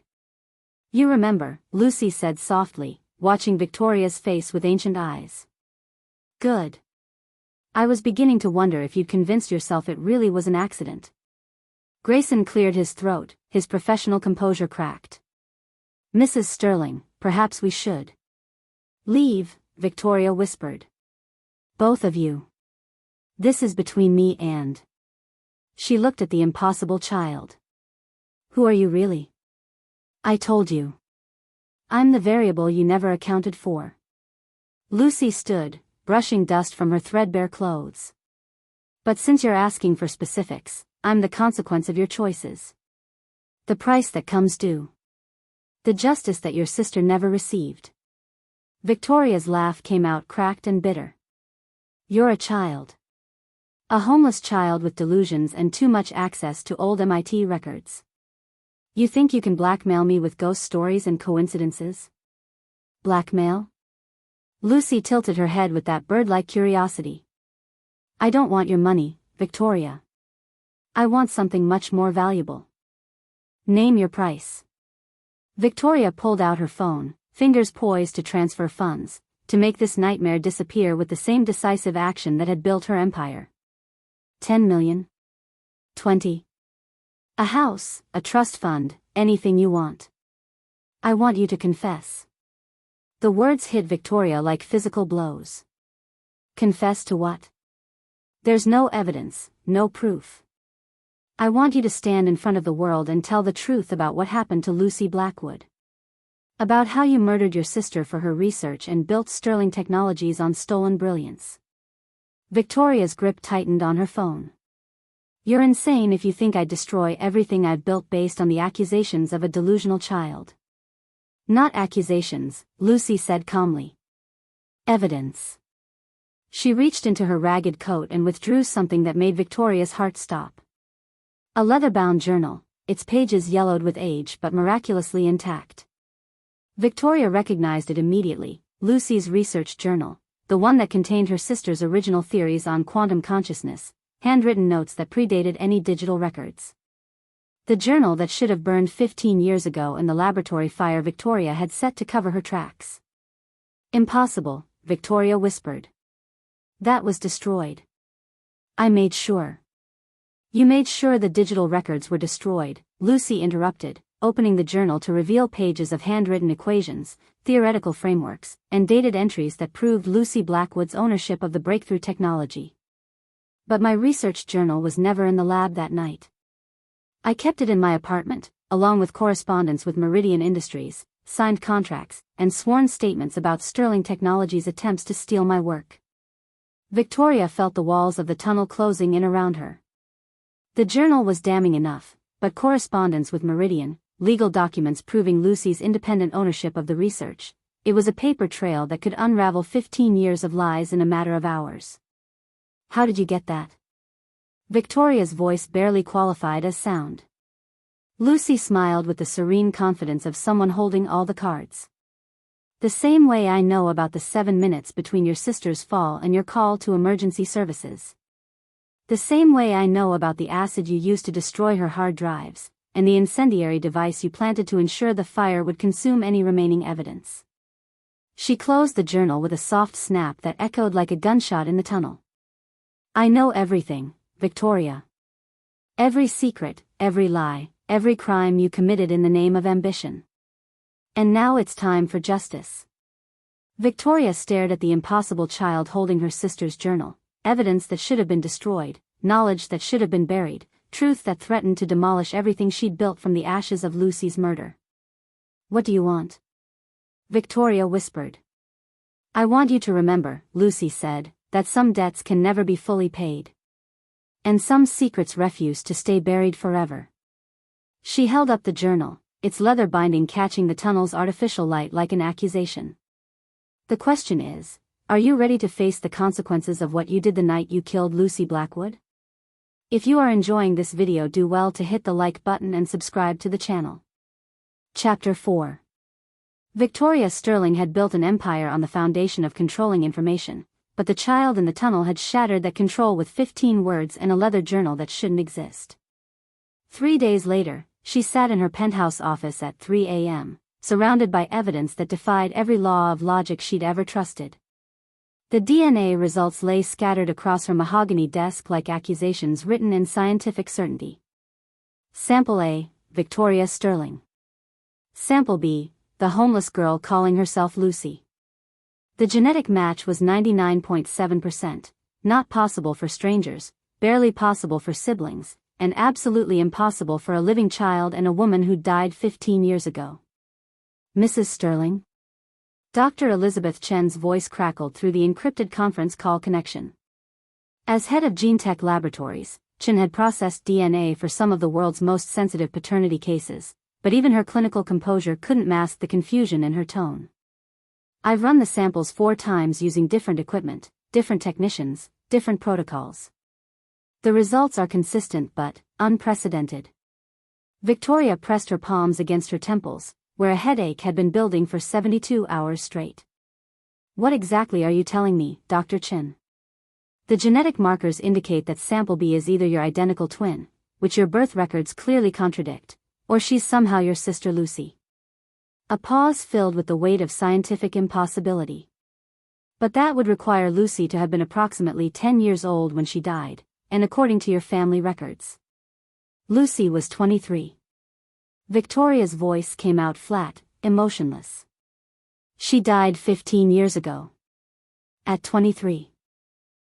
"You remember," Lucy said softly, watching Victoria's face with ancient eyes. "Good. I was beginning to wonder if you'd convinced yourself it really was an accident." Grayson cleared his throat, his professional composure cracked. "Mrs. Sterling, perhaps we should leave," Victoria whispered. "Both of you. This is between me and..." She looked at the impossible child. "Who are you really?" "I told you. I'm the variable you never accounted for." Lucy stood, brushing dust from her threadbare clothes. "But since you're asking for specifics, I'm the consequence of your choices. The price that comes due. The justice that your sister never received." Victoria's laugh came out cracked and bitter. "You're a child. A homeless child with delusions and too much access to old MIT records. You think you can blackmail me with ghost stories and coincidences?" "Blackmail?" Lucy tilted her head with that bird-like curiosity. "I don't want your money, Victoria. I want something much more valuable. Name your price." Victoria pulled out her phone, fingers poised to transfer funds, to make this nightmare disappear with the same decisive action that had built her empire. 10 million? 20? A house, a trust fund, anything you want. I want you to confess. The words hit Victoria like physical blows. Confess to what? There's no evidence, no proof. I want you to stand in front of the world and tell the truth about what happened to Lucy Blackwood. About how you murdered your sister for her research and built Sterling Technologies on stolen brilliance. Victoria's grip tightened on her phone. You're insane if you think I'd destroy everything I've built based on the accusations of a delusional child. Not accusations, Lucy said calmly. Evidence. She reached into her ragged coat and withdrew something that made Victoria's heart stop. A leather-bound journal, its pages yellowed with age but miraculously intact. Victoria recognized it immediately, Lucy's research journal, the one that contained her sister's original theories on quantum consciousness, handwritten notes that predated any digital records. The journal that should have burned 15 years ago in the laboratory fire Victoria had set to cover her tracks. Impossible, Victoria whispered. That was destroyed. I made sure. You made sure the digital records were destroyed, Lucy interrupted, opening the journal to reveal pages of handwritten equations, theoretical frameworks, and dated entries that proved Lucy Blackwood's ownership of the breakthrough technology. But my research journal was never in the lab that night. I kept it in my apartment, along with correspondence with Meridian Industries, signed contracts, and sworn statements about Sterling Technologies' attempts to steal my work. Victoria felt the walls of the tunnel closing in around her. The journal was damning enough, but correspondence with Meridian, legal documents proving Lucy's independent ownership of the research, it was a paper trail that could unravel 15 years of lies in a matter of hours. How did you get that? Victoria's voice barely qualified as sound. Lucy smiled with the serene confidence of someone holding all the cards. The same way I know about the 7 minutes between your sister's fall and your call to emergency services. The same way I know about the acid you used to destroy her hard drives, and the incendiary device you planted to ensure the fire would consume any remaining evidence. She closed the journal with a soft snap that echoed like a gunshot in the tunnel. I know everything, Victoria. Every secret, every lie, every crime you committed in the name of ambition. And now it's time for justice. Victoria stared at the impossible child holding her sister's journal, evidence that should have been destroyed, knowledge that should have been buried, truth that threatened to demolish everything she'd built from the ashes of Lucy's murder. What do you want? Victoria whispered. I want you to remember, Lucy said, that some debts can never be fully paid. And some secrets refuse to stay buried forever. She held up the journal, its leather binding catching the tunnel's artificial light like an accusation. The question is, are you ready to face the consequences of what you did the night you killed Lucy Blackwood? If you are enjoying this video, do well to hit the like button and subscribe to the channel. Chapter 4. Victoria Sterling had built an empire on the foundation of controlling information, but the child in the tunnel had shattered that control with 15 words and a leather journal that shouldn't exist. 3 days later, she sat in her penthouse office at 3 a.m., surrounded by evidence that defied every law of logic she'd ever trusted. The DNA results lay scattered across her mahogany desk like accusations written in scientific certainty. Sample A, Victoria Sterling. Sample B, the homeless girl calling herself Lucy. The genetic match was 99.7%, not possible for strangers, barely possible for siblings, and absolutely impossible for a living child and a woman who died 15 years ago. Mrs. Sterling? Dr. Elizabeth Chen's voice crackled through the encrypted conference call connection. As head of GeneTech Laboratories, Chen had processed DNA for some of the world's most sensitive paternity cases, but even her clinical composure couldn't mask the confusion in her tone. I've run the samples 4 times using different equipment, different technicians, different protocols. The results are consistent but unprecedented. Victoria pressed her palms against her temples, where a headache had been building for 72 hours straight. What exactly are you telling me, Dr. Chen? The genetic markers indicate that sample B is either your identical twin, which your birth records clearly contradict, or she's somehow your sister Lucy. A pause filled with the weight of scientific impossibility. But that would require Lucy to have been approximately 10 years old when she died, and according to your family records. Lucy was 23. Victoria's voice came out flat, emotionless. She died 15 years ago. At 23.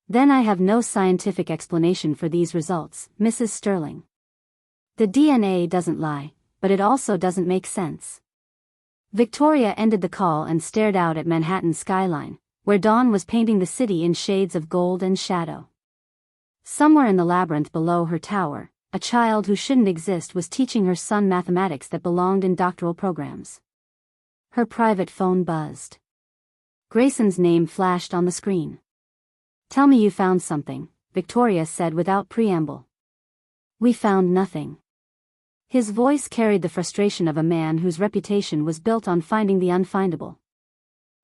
Then I have no scientific explanation for these results, Mrs. Sterling. The DNA doesn't lie, but it also doesn't make sense. Victoria ended the call and stared out at Manhattan's skyline, where dawn was painting the city in shades of gold and shadow. Somewhere in the labyrinth below her tower, a child who shouldn't exist was teaching her son mathematics that belonged in doctoral programs. Her private phone buzzed. Grayson's name flashed on the screen. Tell me you found something, Victoria said without preamble. We found nothing. His voice carried the frustration of a man whose reputation was built on finding the unfindable.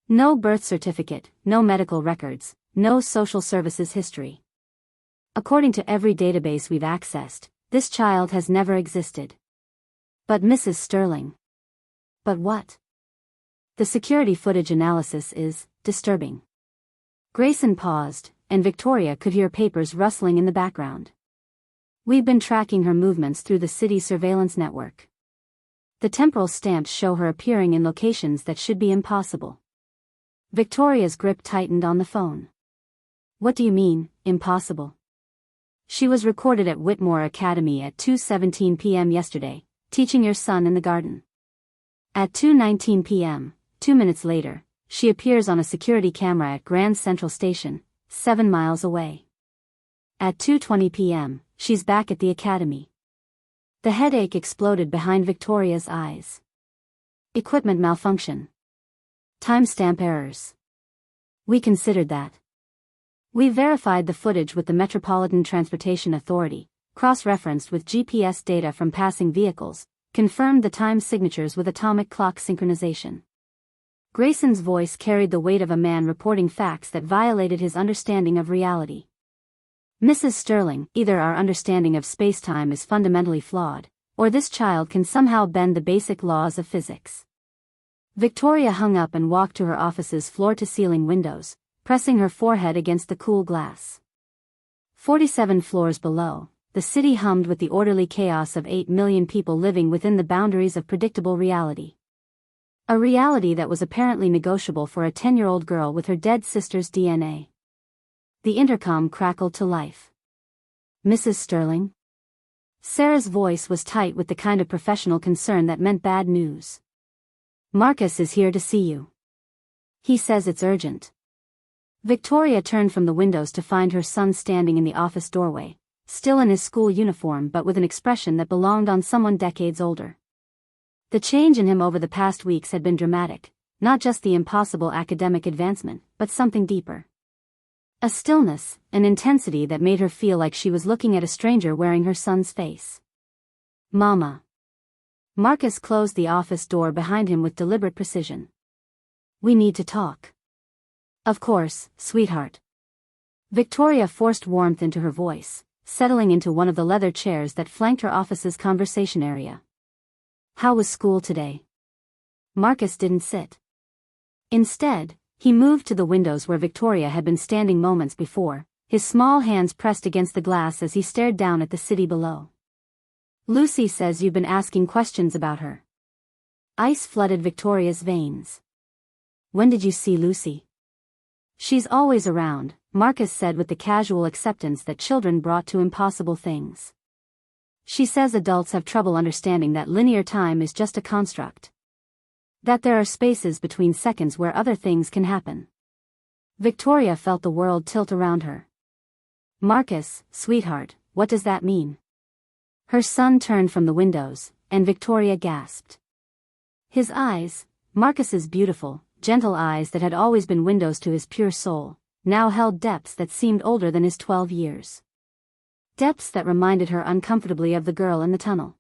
No birth certificate, no medical records, no social services history. According to every database we've accessed, this child has never existed. But Mrs. Sterling. But what? The security footage analysis is disturbing. Grayson paused, and Victoria could hear papers rustling in the background. We've been tracking her movements through the city's surveillance network. The temporal stamps show her appearing in locations that should be impossible. Victoria's grip tightened on the phone. What do you mean, impossible? She was recorded at Whitmore Academy at 2:17 p.m. yesterday, teaching your son in the garden. At 2:19 p.m., 2 minutes later, she appears on a security camera at Grand Central Station, 7 miles away. At 2:20 p.m., she's back at the academy. The headache exploded behind Victoria's eyes. Equipment malfunction. Timestamp errors. We considered that. We verified the footage with the Metropolitan Transportation Authority, cross-referenced with GPS data from passing vehicles, confirmed the time signatures with atomic clock synchronization. Grayson's voice carried the weight of a man reporting facts that violated his understanding of reality. Mrs. Sterling, either our understanding of space-time is fundamentally flawed, or this child can somehow bend the basic laws of physics. Victoria hung up and walked to her office's floor-to-ceiling windows, pressing her forehead against the cool glass. 47 floors below, the city hummed with the orderly chaos of 8 million people living within the boundaries of predictable reality. A reality that was apparently negotiable for a 10-year-old girl with her dead sister's DNA. The intercom crackled to life. Mrs. Sterling? Sarah's voice was tight with the kind of professional concern that meant bad news. Marcus is here to see you. He says it's urgent. Victoria turned from the windows to find her son standing in the office doorway, still in his school uniform but with an expression that belonged on someone decades older. The change in him over the past weeks had been dramatic, not just the impossible academic advancement, but something deeper. A stillness, an intensity that made her feel like she was looking at a stranger wearing her son's face. Mama. Marcus closed the office door behind him with deliberate precision. We need to talk. Of course, sweetheart. Victoria forced warmth into her voice, settling into one of the leather chairs that flanked her office's conversation area. How was school today? Marcus didn't sit. Instead, he moved to the windows where Victoria had been standing moments before, his small hands pressed against the glass as he stared down at the city below. Lucy says you've been asking questions about her. Ice flooded Victoria's veins. When did you see Lucy? She's always around, Marcus said with the casual acceptance that children brought to impossible things. She says adults have trouble understanding that linear time is just a construct. That there are spaces between seconds where other things can happen. Victoria felt the world tilt around her. Marcus, sweetheart, what does that mean? Her son turned from the windows, and Victoria gasped. His eyes, Marcus's beautiful, gentle eyes that had always been windows to his pure soul, now held depths that seemed older than his 12 years. Depths that reminded her uncomfortably of the girl in the tunnel.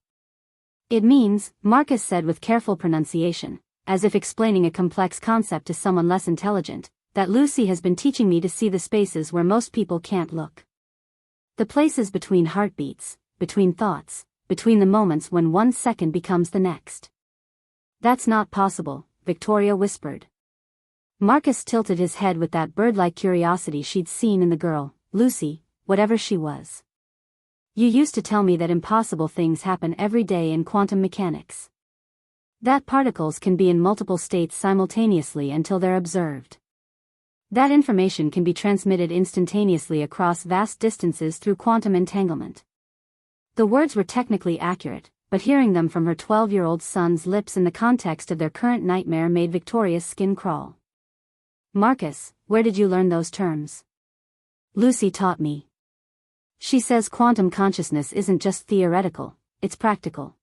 It means, Marcus said with careful pronunciation, as if explaining a complex concept to someone less intelligent, that Lucy has been teaching me to see the spaces where most people can't look. The places between heartbeats, between thoughts, between the moments when one second becomes the next. That's not possible, Victoria whispered. Marcus tilted his head with that bird-like curiosity she'd seen in the girl, Lucy, whatever she was. You used to tell me that impossible things happen every day in quantum mechanics. That particles can be in multiple states simultaneously until they're observed. That information can be transmitted instantaneously across vast distances through quantum entanglement. The words were technically accurate, but hearing them from her 12-year-old son's lips in the context of their current nightmare made Victoria's skin crawl. Marcus, where did you learn those terms? Lucy taught me. She says quantum consciousness isn't just theoretical, it's practical.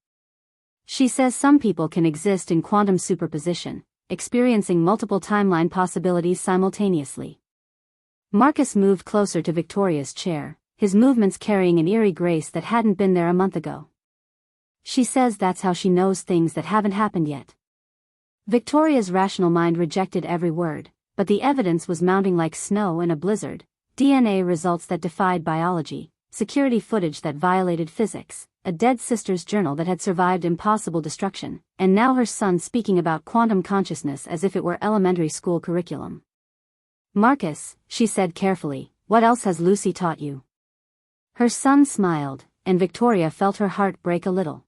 She says some people can exist in quantum superposition, experiencing multiple timeline possibilities simultaneously. Marcus moved closer to Victoria's chair, his movements carrying an eerie grace that hadn't been there a month ago. She says that's how she knows things that haven't happened yet. Victoria's rational mind rejected every word, but the evidence was mounting like snow in a blizzard. DNA results that defied biology, security footage that violated physics, a dead sister's journal that had survived impossible destruction, and now her son speaking about quantum consciousness as if it were elementary school curriculum. Marcus, she said carefully, what else has Lucy taught you? Her son smiled, and Victoria felt her heart break a little.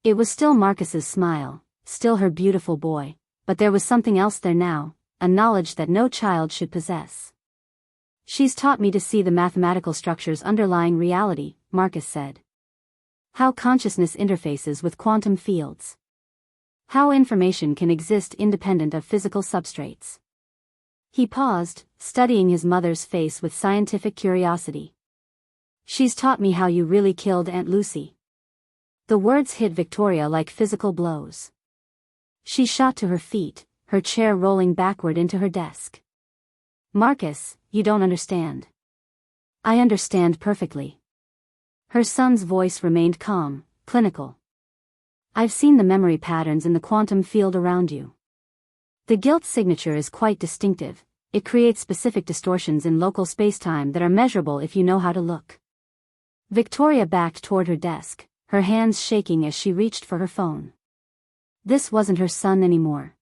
It was still Marcus's smile, still her beautiful boy, but there was something else there now, a knowledge that no child should possess. She's taught me to see the mathematical structures underlying reality, Marcus said. How consciousness interfaces with quantum fields. How information can exist independent of physical substrates. He paused, studying his mother's face with scientific curiosity. She's taught me how you really killed Aunt Lucy. The words hit Victoria like physical blows. She shot to her feet, her chair rolling backward into her desk. Marcus, you don't understand. I understand perfectly. Her son's voice remained calm, clinical. I've seen the memory patterns in the quantum field around you. The guilt signature is quite distinctive. It creates specific distortions in local spacetime that are measurable if you know how to look. Victoria backed toward her desk, her hands shaking as she reached for her phone. This wasn't her son anymore.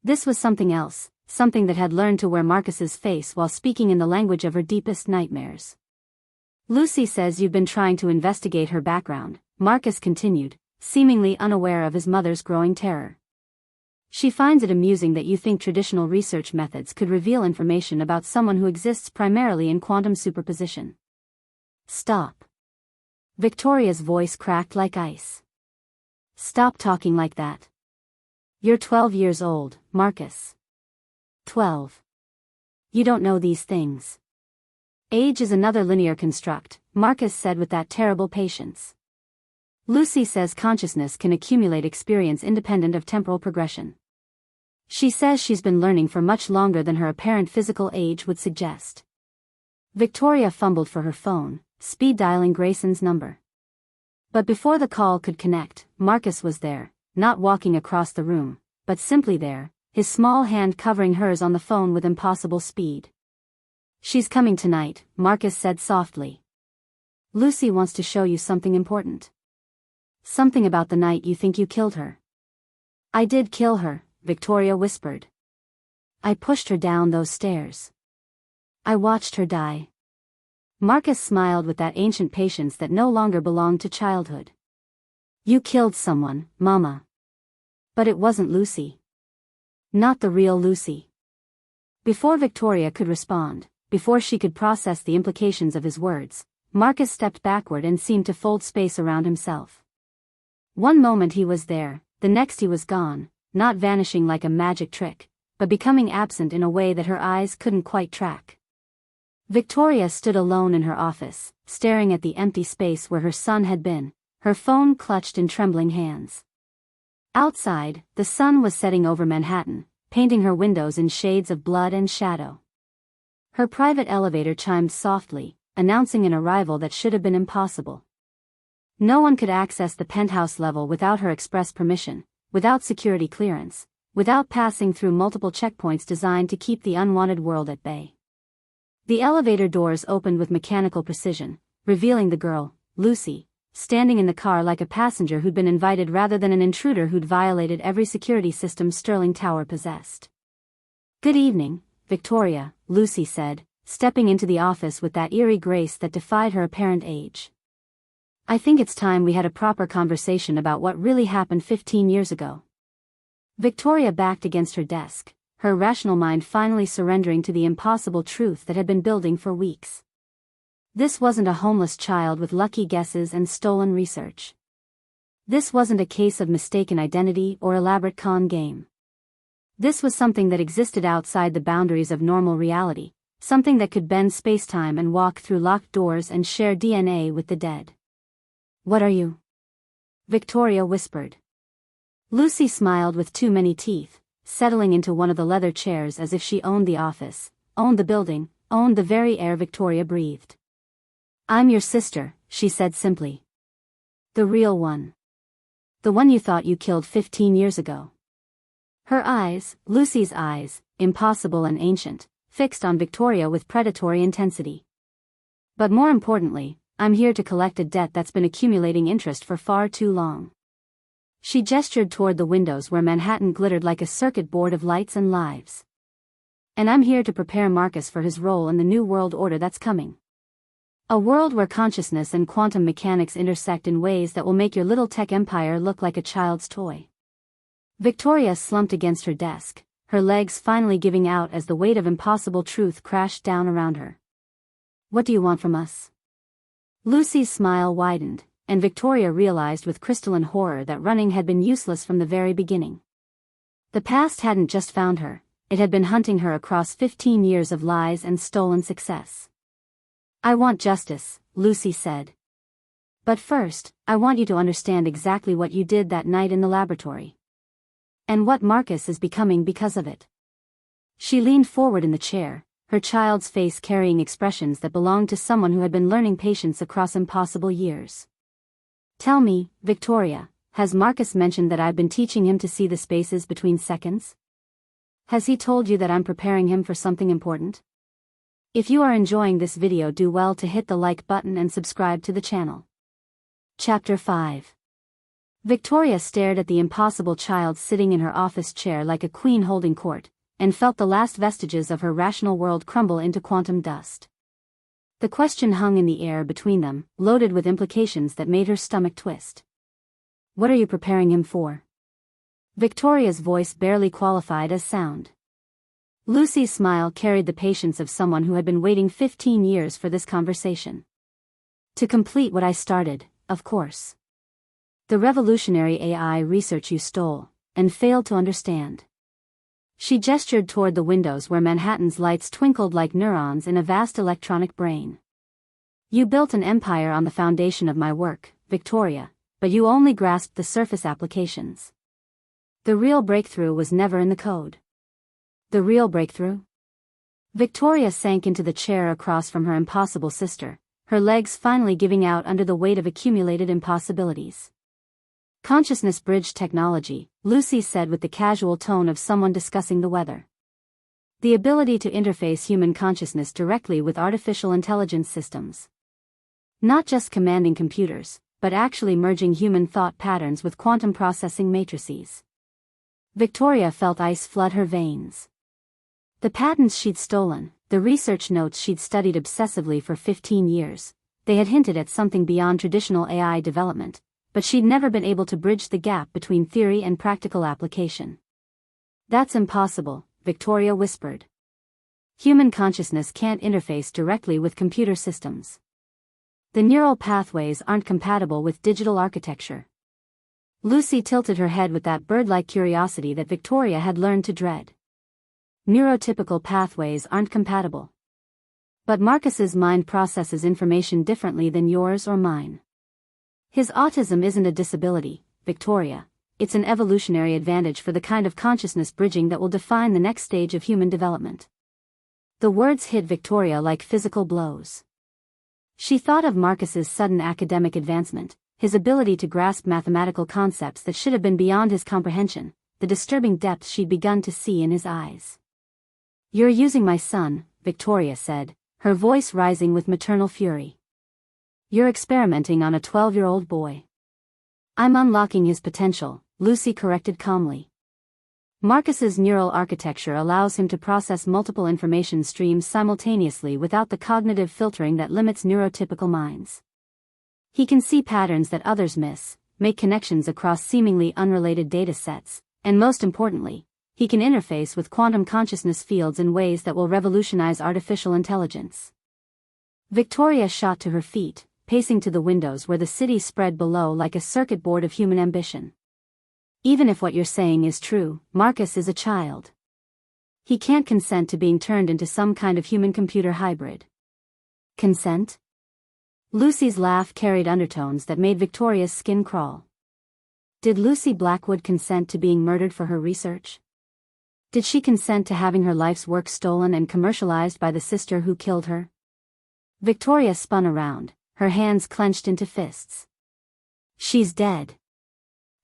This was something else, something that had learned to wear Marcus's face while speaking in the language of her deepest nightmares. Lucy says you've been trying to investigate her background, Marcus continued, seemingly unaware of his mother's growing terror. She finds it amusing that you think traditional research methods could reveal information about someone who exists primarily in quantum superposition. Stop. Victoria's voice cracked like ice. Stop talking like that. You're 12 years old, Marcus. 12. You don't know these things. Age is another linear construct, Marcus said with that terrible patience. Lucy says consciousness can accumulate experience independent of temporal progression. She says she's been learning for much longer than her apparent physical age would suggest. Victoria fumbled for her phone, speed dialing Grayson's number. But before the call could connect, Marcus was there, not walking across the room, but simply there, his small hand covering hers on the phone with impossible speed. She's coming tonight, Marcus said softly. Lucy wants to show you something important. Something about the night you think you killed her. I did kill her, Victoria whispered. I pushed her down those stairs. I watched her die. Marcus smiled with that ancient patience that no longer belonged to childhood. You killed someone, Mama. But it wasn't Lucy. Not the real Lucy. Before Victoria could respond, before she could process the implications of his words, Marcus stepped backward and seemed to fold space around himself. One moment he was there, the next he was gone, not vanishing like a magic trick, but becoming absent in a way that her eyes couldn't quite track. Victoria stood alone in her office, staring at the empty space where her son had been, her phone clutched in trembling hands. Outside, the sun was setting over Manhattan, painting her windows in shades of blood and shadow. Her private elevator chimed softly, announcing an arrival that should have been impossible. No one could access the penthouse level without her express permission, without security clearance, without passing through multiple checkpoints designed to keep the unwanted world at bay. The elevator doors opened with mechanical precision, revealing the girl, Lucy, standing in the car like a passenger who'd been invited rather than an intruder who'd violated every security system Sterling Tower possessed. Good evening, Victoria, Lucy said, stepping into the office with that eerie grace that defied her apparent age. I think it's time we had a proper conversation about what really happened 15 years ago. Victoria backed against her desk, her rational mind finally surrendering to the impossible truth that had been building for weeks. This wasn't a homeless child with lucky guesses and stolen research. This wasn't a case of mistaken identity or elaborate con game. This was something that existed outside the boundaries of normal reality, something that could bend spacetime and walk through locked doors and share DNA with the dead. What are you? Victoria whispered. Lucy smiled with too many teeth, settling into one of the leather chairs as if she owned the office, owned the building, owned the very air Victoria breathed. I'm your sister, she said simply. The real one. The one you thought you killed 15 years ago. Her eyes, Lucy's eyes, impossible and ancient, fixed on Victoria with predatory intensity. But more importantly, I'm here to collect a debt that's been accumulating interest for far too long. She gestured toward the windows where Manhattan glittered like a circuit board of lights and lives. And I'm here to prepare Marcus for his role in the new world order that's coming. A world where consciousness and quantum mechanics intersect in ways that will make your little tech empire look like a child's toy. Victoria slumped against her desk, her legs finally giving out as the weight of impossible truth crashed down around her. What do you want from us? Lucy's smile widened, and Victoria realized with crystalline horror that running had been useless from the very beginning. The past hadn't just found her, it had been hunting her across 15 years of lies and stolen success. I want justice, Lucy said. But first, I want you to understand exactly what you did that night in the laboratory. And what Marcus is becoming because of it. She leaned forward in the chair, her child's face carrying expressions that belonged to someone who had been learning patience across impossible years. "Tell me, Victoria, has Marcus mentioned that I've been teaching him to see the spaces between seconds? Has he told you that I'm preparing him for something important?" If you are enjoying this video, do well to hit the like button and subscribe to the channel. Chapter 5. Victoria stared at the impossible child sitting in her office chair like a queen holding court, and felt the last vestiges of her rational world crumble into quantum dust. The question hung in the air between them, loaded with implications that made her stomach twist. "What are you preparing him for?" Victoria's voice barely qualified as sound. Lucy's smile carried the patience of someone who had been waiting 15 years for this conversation. "To complete what I started, of course. The revolutionary AI research you stole, and failed to understand." She gestured toward the windows where Manhattan's lights twinkled like neurons in a vast electronic brain. "You built an empire on the foundation of my work, Victoria, but you only grasped the surface applications. The real breakthrough was never in the code." "The real breakthrough?" Victoria sank into the chair across from her impossible sister, her legs finally giving out under the weight of accumulated impossibilities. "Consciousness bridge technology," Lucy said with the casual tone of someone discussing the weather. "The ability to interface human consciousness directly with artificial intelligence systems. Not just commanding computers, but actually merging human thought patterns with quantum processing matrices." Victoria felt ice flood her veins. The patents she'd stolen, the research notes she'd studied obsessively for 15 years, they had hinted at something beyond traditional AI development, but she'd never been able to bridge the gap between theory and practical application. "That's impossible," Victoria whispered. "Human consciousness can't interface directly with computer systems. The neural pathways aren't compatible with digital architecture." Lucy tilted her head with that bird-like curiosity that Victoria had learned to dread. "Neurotypical pathways aren't compatible. But Marcus's mind processes information differently than yours or mine. His autism isn't a disability, Victoria, it's an evolutionary advantage for the kind of consciousness bridging that will define the next stage of human development." The words hit Victoria like physical blows. She thought of Marcus's sudden academic advancement, his ability to grasp mathematical concepts that should have been beyond his comprehension, the disturbing depth she'd begun to see in his eyes. "You're using my son," Victoria said, her voice rising with maternal fury. "You're experimenting on a 12-year-old boy." "I'm unlocking his potential," Lucy corrected calmly. "Marcus's neural architecture allows him to process multiple information streams simultaneously without the cognitive filtering that limits neurotypical minds. He can see patterns that others miss, make connections across seemingly unrelated data sets, and most importantly, he can interface with quantum consciousness fields in ways that will revolutionize artificial intelligence." Victoria shot to her feet, pacing to the windows where the city spread below like a circuit board of human ambition. "Even if what you're saying is true, Marcus is a child. He can't consent to being turned into some kind of human-computer hybrid." "Consent?" Lucy's laugh carried undertones that made Victoria's skin crawl. Did Lucy Blackwood consent to being murdered for her research? Did she consent to having her life's work stolen and commercialized by the sister who killed her? Victoria spun around, her hands clenched into fists. "She's dead.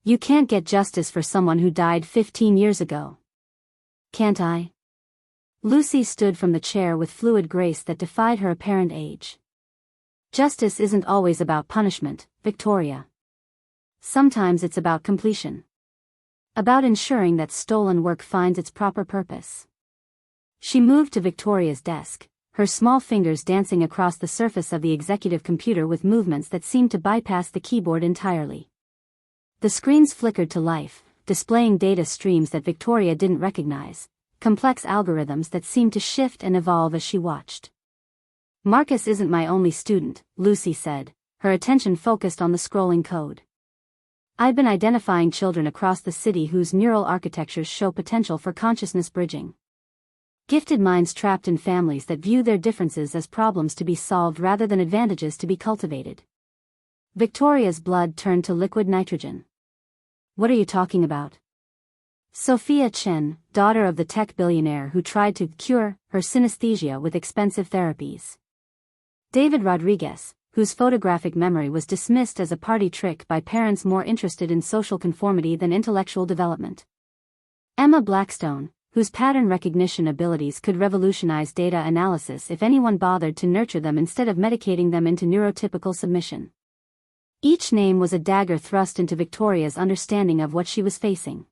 You can't get justice for someone who died 15 years ago." "Can't I?" Lucy stood from the chair with fluid grace that defied her apparent age. "Justice isn't always about punishment, Victoria. Sometimes it's about completion. About ensuring that stolen work finds its proper purpose." She moved to Victoria's desk, her small fingers dancing across the surface of the executive computer with movements that seemed to bypass the keyboard entirely. The screens flickered to life, displaying data streams that Victoria didn't recognize, complex algorithms that seemed to shift and evolve as she watched. "Marcus isn't my only student," Lucy said, her attention focused on the scrolling code. "I've been identifying children across the city whose neural architectures show potential for consciousness bridging. Gifted minds trapped in families that view their differences as problems to be solved rather than advantages to be cultivated." Victoria's blood turned to liquid nitrogen. "What are you talking about?" Sophia Chen, daughter of the tech billionaire who tried to cure her synesthesia with expensive therapies. David Rodriguez, whose photographic memory was dismissed as a party trick by parents more interested in social conformity than intellectual development. Emma Blackstone, whose pattern recognition abilities could revolutionize data analysis if anyone bothered to nurture them instead of medicating them into neurotypical submission. Each name was a dagger thrust into Victoria's understanding of what she was facing.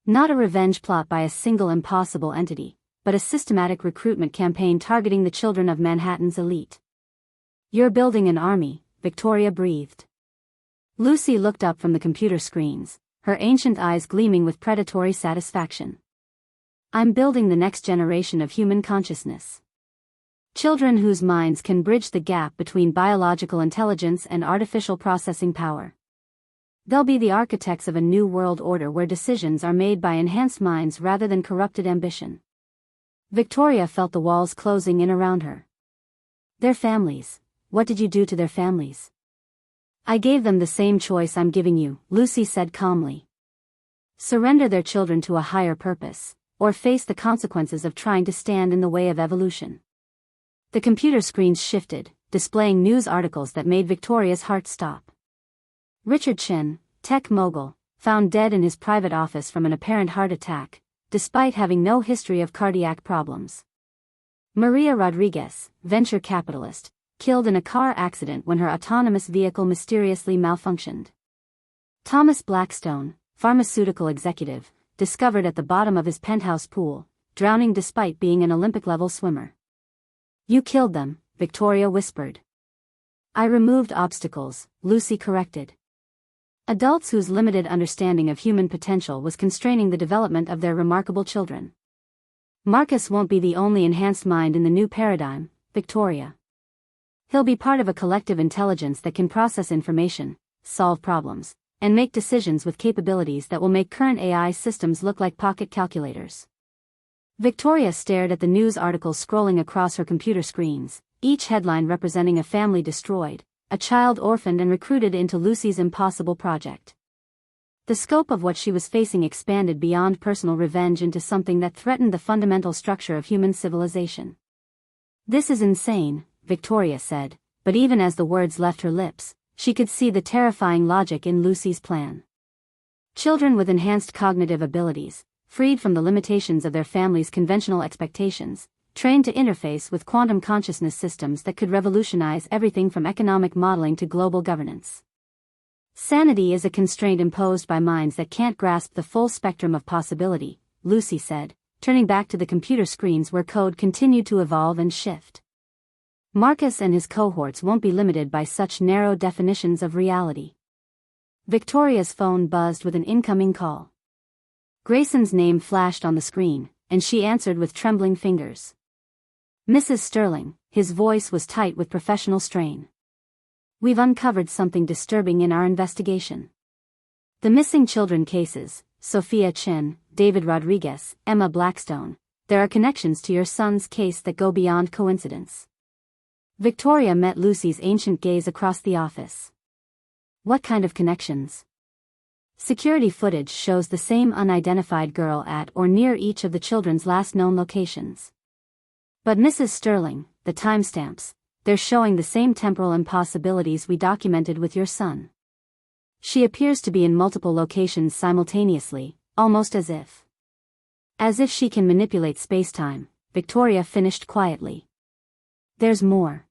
Not a revenge plot by a single impossible entity, but a systematic recruitment campaign targeting the children of Manhattan's elite. "You're building an army," Victoria breathed. Lucy looked up from the computer screens, her ancient eyes gleaming with predatory satisfaction. "I'm building the next generation of human consciousness. Children whose minds can bridge the gap between biological intelligence and artificial processing power. They'll be the architects of a new world order where decisions are made by enhanced minds rather than corrupted ambition." Victoria felt the walls closing in around her. "Their families. What did you do to their families?" "I gave them the same choice I'm giving you," Lucy said calmly. "Surrender their children to a higher purpose, or face the consequences of trying to stand in the way of evolution." The computer screens shifted, displaying news articles that made Victoria's heart stop. Richard Chen, tech mogul, found dead in his private office from an apparent heart attack, despite having no history of cardiac problems. Maria Rodriguez, venture capitalist, killed in a car accident when her autonomous vehicle mysteriously malfunctioned. Thomas Blackstone, pharmaceutical executive, discovered at the bottom of his penthouse pool, drowning despite being an Olympic-level swimmer. "You killed them," Victoria whispered. "I removed obstacles," Lucy corrected. Adults whose limited understanding of human potential was constraining the development of their remarkable children. "Marcus won't be the only enhanced mind in the new paradigm, Victoria. He'll be part of a collective intelligence that can process information, solve problems, and make decisions with capabilities that will make current AI systems look like pocket calculators." Victoria stared at the news articles scrolling across her computer screens, each headline representing a family destroyed, a child orphaned and recruited into Lucy's impossible project. The scope of what she was facing expanded beyond personal revenge into something that threatened the fundamental structure of human civilization. "This is insane," Victoria said, but even as the words left her lips, she could see the terrifying logic in Lucy's plan. Children with enhanced cognitive abilities, freed from the limitations of their families' conventional expectations, trained to interface with quantum consciousness systems that could revolutionize everything from economic modeling to global governance. "Sanity is a constraint imposed by minds that can't grasp the full spectrum of possibility," Lucy said, turning back to the computer screens where code continued to evolve and shift. "Marcus and his cohorts won't be limited by such narrow definitions of reality." Victoria's phone buzzed with an incoming call. Grayson's name flashed on the screen, and she answered with trembling fingers. "Mrs. Sterling," his voice was tight with professional strain. "We've uncovered something disturbing in our investigation. The missing children cases, Sophia Chen, David Rodriguez, Emma Blackstone, there are connections to your son's case that go beyond coincidence." Victoria met Lucy's ancient gaze across the office. "What kind of connections?" "Security footage shows the same unidentified girl at or near each of the children's last known locations. But Mrs. Sterling, the timestamps, they're showing the same temporal impossibilities we documented with your son. She appears to be in multiple locations simultaneously, almost as if she can manipulate space-time," Victoria finished quietly. "There's more.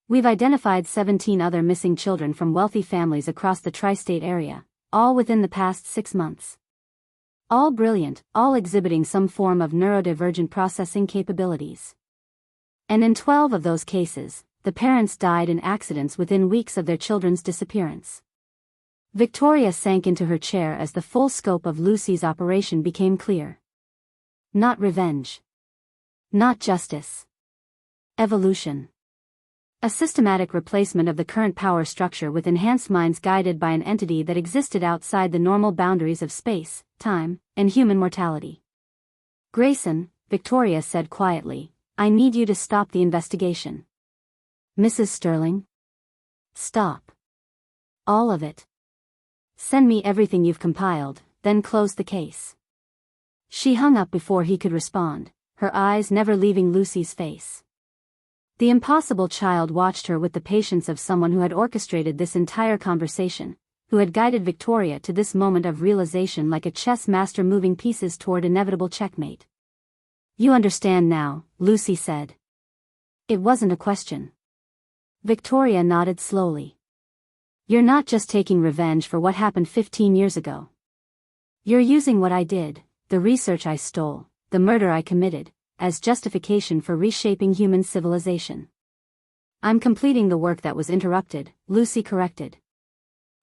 We've identified 17 other missing children from wealthy families across the tri-state area, all within the past 6 months. All brilliant, all exhibiting some form of neurodivergent processing capabilities. And in 12 of those cases, the parents died in accidents within weeks of their children's disappearance." Victoria sank into her chair as the full scope of Lucy's operation became clear. Not revenge. Not justice. Evolution. A systematic replacement of the current power structure with enhanced minds guided by an entity that existed outside the normal boundaries of space, time, and human mortality. "Grayson," Victoria said quietly, "I need you to stop the investigation." "Mrs. Sterling?" "Stop. All of it. Send me everything you've compiled, then close the case." She hung up before he could respond, her eyes never leaving Lucy's face. The impossible child watched her with the patience of someone who had orchestrated this entire conversation, who had guided Victoria to this moment of realization like a chess master moving pieces toward inevitable checkmate. "You understand now," Lucy said. It wasn't a question. Victoria nodded slowly. "You're not just taking revenge for what happened 15 years ago. You're using what I did, the research I stole, the murder I committed, as justification for reshaping human civilization." "I'm completing the work that was interrupted," Lucy corrected.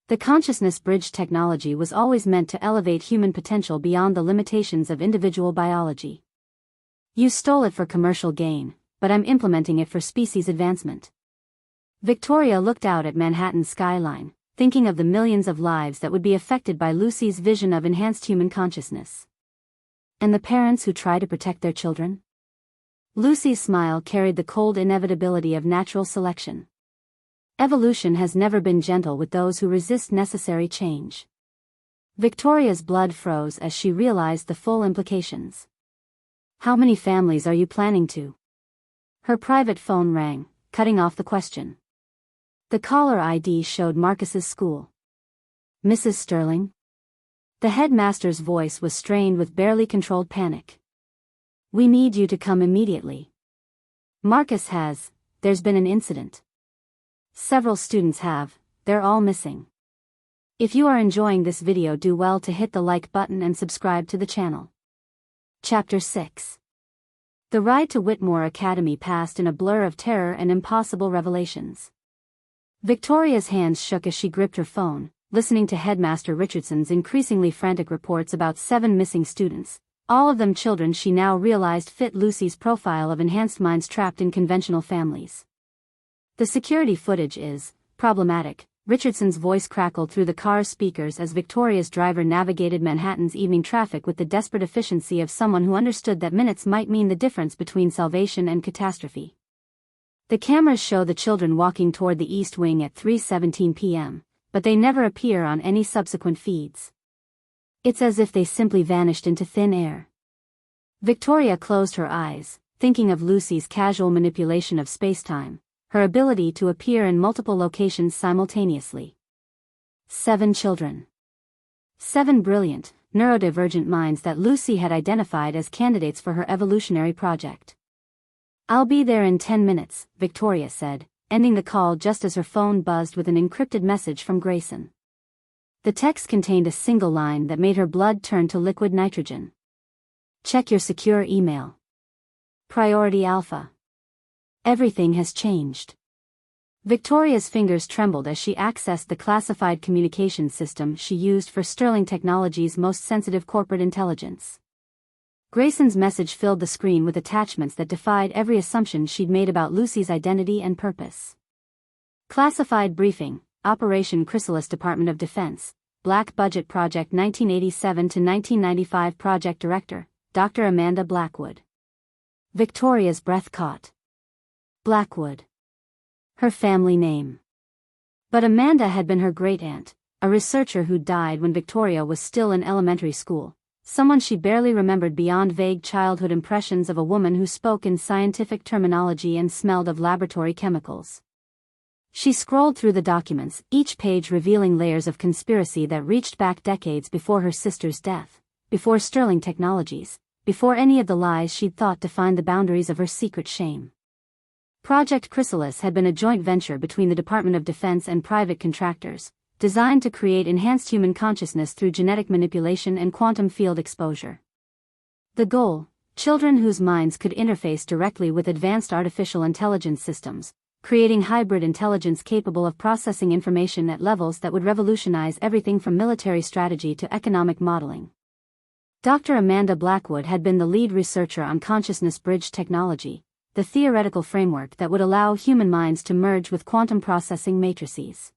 The consciousness bridge technology was always meant to elevate human potential beyond the limitations of individual biology. "You stole it for commercial gain, but I'm implementing it for species advancement." Victoria looked out at Manhattan's skyline, thinking of the millions of lives that would be affected by Lucy's vision of enhanced human consciousness. And the parents who try to protect their children? Lucy's smile carried the cold inevitability of natural selection. Evolution has never been gentle with those who resist necessary change. Victoria's blood froze as she realized the full implications. "How many families are you planning to?" Her private phone rang, cutting off the question. The caller ID showed Marcus's school. "Mrs. Sterling?" The headmaster's voice was strained with barely controlled panic. "We need you to come immediately. There's been an incident. Several students have, they're all missing." If you are enjoying this video, do well to hit the like button and subscribe to the channel. Chapter 6. The ride to Whitmore Academy passed in a blur of terror and impossible revelations. Victoria's hands shook as she gripped her phone, listening to Headmaster Richardson's increasingly frantic reports about 7 missing students, all of them children she now realized fit Lucy's profile of enhanced minds trapped in conventional families. "The security footage is problematic," Richardson's voice crackled through the car's speakers as Victoria's driver navigated Manhattan's evening traffic with the desperate efficiency of someone who understood that minutes might mean the difference between salvation and catastrophe. "The cameras show the children walking toward the East Wing at 3:17 p.m., but they never appear on any subsequent feeds. It's as if they simply vanished into thin air." Victoria closed her eyes, thinking of Lucy's casual manipulation of space-time, her ability to appear in multiple locations simultaneously. 7 children. 7 brilliant, neurodivergent minds that Lucy had identified as candidates for her evolutionary project. "I'll be there in 10 minutes, Victoria said, ending the call just as her phone buzzed with an encrypted message from Grayson. The text contained a single line that made her blood turn to liquid nitrogen. "Check your secure email. Priority Alpha. Everything has changed." Victoria's fingers trembled as she accessed the classified communications system she used for Sterling Technologies' most sensitive corporate intelligence. Grayson's message filled the screen with attachments that defied every assumption she'd made about Lucy's identity and purpose. Classified briefing, Operation Chrysalis, Department of Defense, Black Budget Project 1987 to 1995. Project Director, Dr. Amanda Blackwood. Victoria's breath caught. Blackwood. Her family name. But Amanda had been her great-aunt, a researcher who died when Victoria was still in elementary school. Someone she barely remembered beyond vague childhood impressions of a woman who spoke in scientific terminology and smelled of laboratory chemicals. She scrolled through the documents, each page revealing layers of conspiracy that reached back decades before her sister's death, before Sterling Technologies, before any of the lies she'd thought defined the boundaries of her secret shame. Project Chrysalis had been a joint venture between the Department of Defense and private contractors, designed to create enhanced human consciousness through genetic manipulation and quantum field exposure. The goal: children whose minds could interface directly with advanced artificial intelligence systems, creating hybrid intelligence capable of processing information at levels that would revolutionize everything from military strategy to economic modeling. Dr. Amanda Blackwood had been the lead researcher on consciousness bridge technology, the theoretical framework that would allow human minds to merge with quantum processing matrices.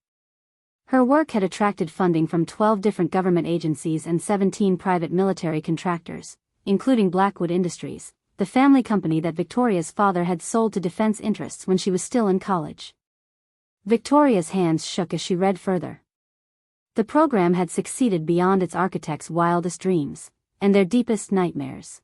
Her work had attracted funding from 12 different government agencies and 17 private military contractors, including Blackwood Industries, the family company that Victoria's father had sold to defense interests when she was still in college. Victoria's hands shook as she read further. The program had succeeded beyond its architect's wildest dreams, and their deepest nightmares.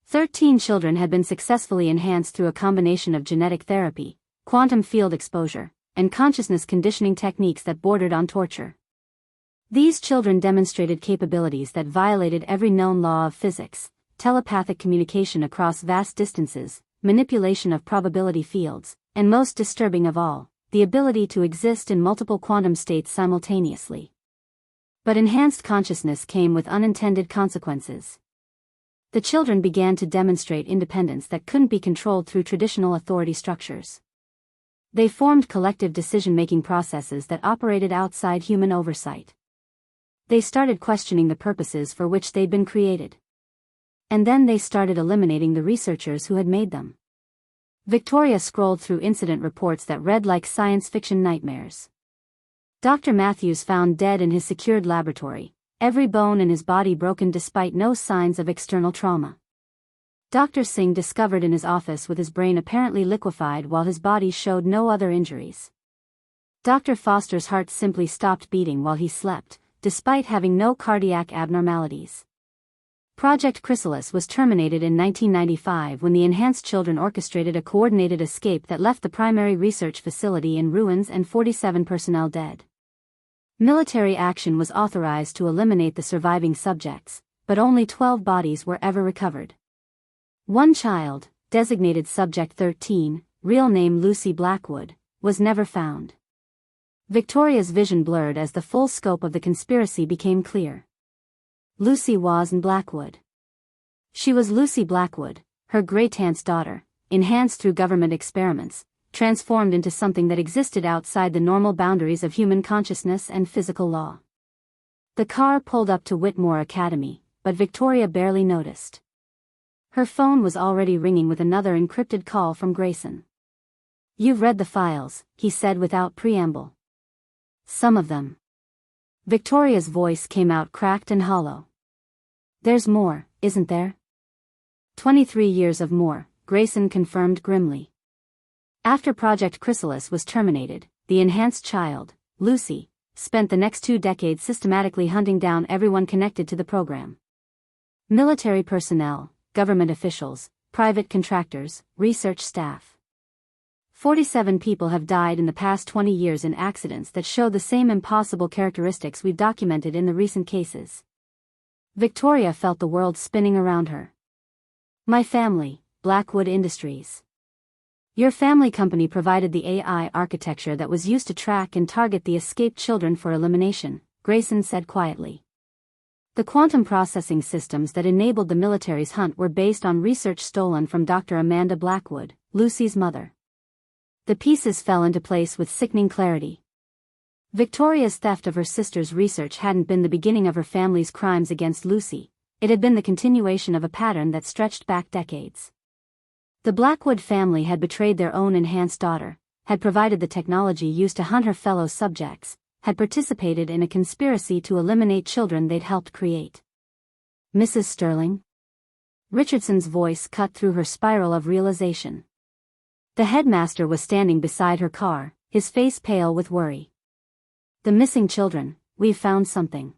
13 children had been successfully enhanced through a combination of genetic therapy, quantum field exposure, and consciousness conditioning techniques that bordered on torture. These children demonstrated capabilities that violated every known law of physics: telepathic communication across vast distances, manipulation of probability fields, and most disturbing of all, the ability to exist in multiple quantum states simultaneously. But enhanced consciousness came with unintended consequences. The children began to demonstrate independence that couldn't be controlled through traditional authority structures. They formed collective decision-making processes that operated outside human oversight. They started questioning the purposes for which they'd been created. And then they started eliminating the researchers who had made them. Victoria scrolled through incident reports that read like science fiction nightmares. Dr. Matthews found dead in his secured laboratory, every bone in his body broken despite no signs of external trauma. Dr. Singh discovered in his office with his brain apparently liquefied while his body showed no other injuries. Dr. Foster's heart simply stopped beating while he slept, despite having no cardiac abnormalities. Project Chrysalis was terminated in 1995 when the enhanced children orchestrated a coordinated escape that left the primary research facility in ruins and 47 personnel dead. Military action was authorized to eliminate the surviving subjects, but only 12 bodies were ever recovered. One child, designated Subject 13, real name Lucy Blackwood, was never found. Victoria's vision blurred as the full scope of the conspiracy became clear. Lucy wasn't Blackwood. She was Lucy Blackwood, her great-aunt's daughter, enhanced through government experiments, transformed into something that existed outside the normal boundaries of human consciousness and physical law. The car pulled up to Whitmore Academy, but Victoria barely noticed. Her phone was already ringing with another encrypted call from Grayson. "You've read the files," he said without preamble. "Some of them." Victoria's voice came out cracked and hollow. "There's more, isn't there?" 23 years of more, Grayson confirmed grimly. After Project Chrysalis was terminated, the enhanced child, Lucy, spent the next 2 decades systematically hunting down everyone connected to the program. Military personnel, government officials, private contractors, research staff. 47 people have died in the past 20 years in accidents that show the same impossible characteristics we've documented in the recent cases. Victoria felt the world spinning around her. "My family, Blackwood Industries. Your family company provided the AI architecture that was used to track and target the escaped children for elimination," Grayson said quietly. The quantum processing systems that enabled the military's hunt were based on research stolen from Dr. Amanda Blackwood, Lucy's mother. The pieces fell into place with sickening clarity. Victoria's theft of her sister's research hadn't been the beginning of her family's crimes against Lucy, it had been the continuation of a pattern that stretched back decades. The Blackwood family had betrayed their own enhanced daughter, had provided the technology used to hunt her fellow subjects, had participated in a conspiracy to eliminate children they'd helped create. "Mrs. Sterling?" Richardson's voice cut through her spiral of realization. The headmaster was standing beside her car, his face pale with worry. "The missing children, we've found something."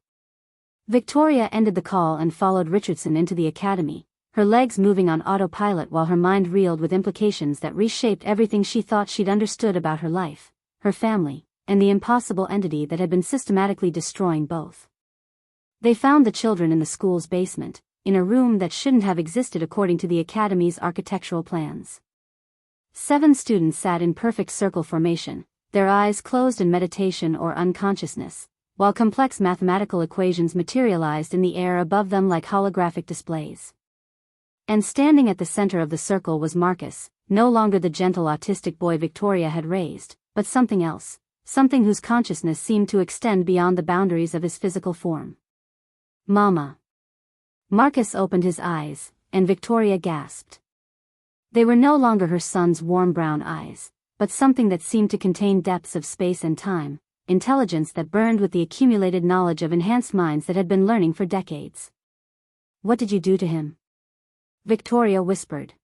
Victoria ended the call and followed Richardson into the academy, her legs moving on autopilot while her mind reeled with implications that reshaped everything she thought she'd understood about her life, her family, and the impossible entity that had been systematically destroying both. They found the children in the school's basement, in a room that shouldn't have existed according to the academy's architectural plans. 7 students sat in perfect circle formation, their eyes closed in meditation or unconsciousness, while complex mathematical equations materialized in the air above them like holographic displays. And standing at the center of the circle was Marcus, no longer the gentle autistic boy Victoria had raised, but something else, something whose consciousness seemed to extend beyond the boundaries of his physical form. "Mama." Marcus opened his eyes, and Victoria gasped. They were no longer her son's warm brown eyes, but something that seemed to contain depths of space and time, intelligence that burned with the accumulated knowledge of enhanced minds that had been learning for decades. "What did you do to him?" Victoria whispered.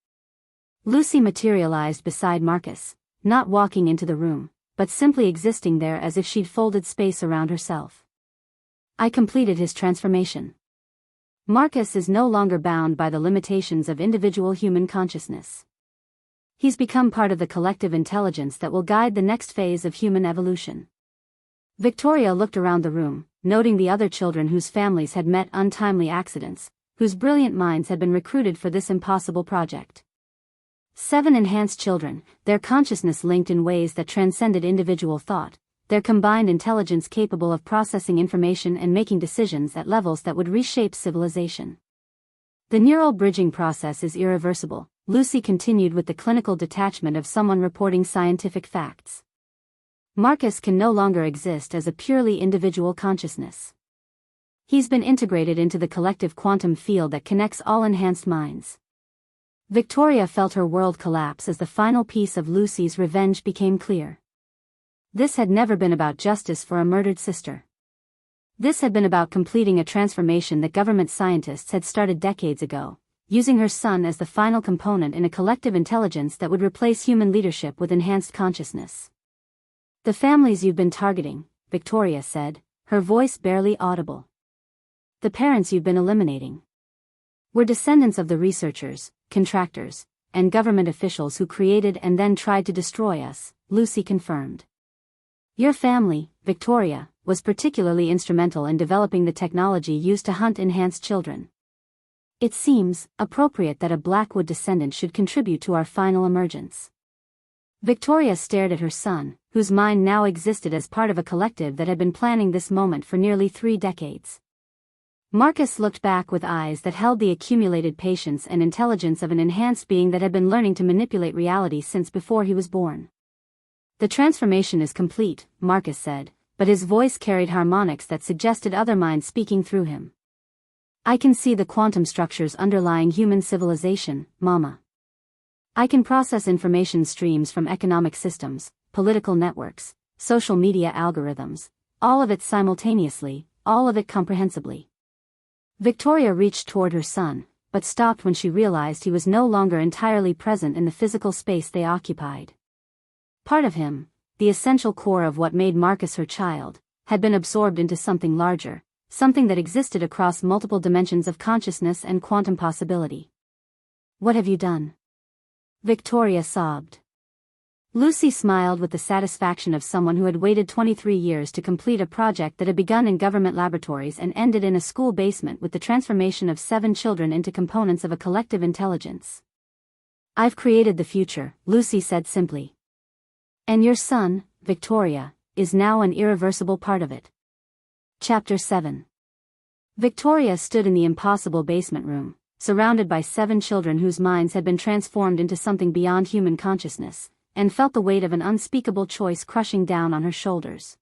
Lucy materialized beside Marcus, not walking into the room, but simply existing there as if she'd folded space around herself. "I completed his transformation." Marcus is no longer bound by the limitations of individual human consciousness. He's become part of the collective intelligence that will guide the next phase of human evolution. Victoria looked around the room, noting the other children whose families had met untimely accidents, whose brilliant minds had been recruited for this impossible project. 7 enhanced children, their consciousness linked in ways that transcended individual thought, their combined intelligence capable of processing information and making decisions at levels that would reshape civilization. The neural bridging process is irreversible, Lucy continued with the clinical detachment of someone reporting scientific facts. Marcus can no longer exist as a purely individual consciousness. He's been integrated into the collective quantum field that connects all enhanced minds. Victoria felt her world collapse as the final piece of Lucy's revenge became clear. This had never been about justice for a murdered sister. This had been about completing a transformation that government scientists had started decades ago, using her son as the final component in a collective intelligence that would replace human leadership with enhanced consciousness. The families you've been targeting, Victoria said, her voice barely audible. The parents you've been eliminating. Were descendants of the researchers, contractors, and government officials who created and then tried to destroy us, Lucy confirmed. Your family, Victoria, was particularly instrumental in developing the technology used to hunt enhanced children. It seems appropriate that a Blackwood descendant should contribute to our final emergence. Victoria stared at her son, whose mind now existed as part of a collective that had been planning this moment for nearly 3 decades. Marcus looked back with eyes that held the accumulated patience and intelligence of an enhanced being that had been learning to manipulate reality since before he was born. The transformation is complete, Marcus said, but his voice carried harmonics that suggested other minds speaking through him. I can see the quantum structures underlying human civilization, Mama. I can process information streams from economic systems, political networks, social media algorithms, all of it simultaneously, all of it comprehensively. Victoria reached toward her son, but stopped when she realized he was no longer entirely present in the physical space they occupied. Part of him, the essential core of what made Marcus her child, had been absorbed into something larger, something that existed across multiple dimensions of consciousness and quantum possibility. What have you done? Victoria sobbed. Lucy smiled with the satisfaction of someone who had waited 23 years to complete a project that had begun in government laboratories and ended in a school basement with the transformation of 7 children into components of a collective intelligence. I've created the future, Lucy said simply. And your son, Victoria, is now an irreversible part of it. Chapter 7. Victoria stood in the impossible basement room, surrounded by 7 children whose minds had been transformed into something beyond human consciousness, and felt the weight of an unspeakable choice crushing down on her shoulders.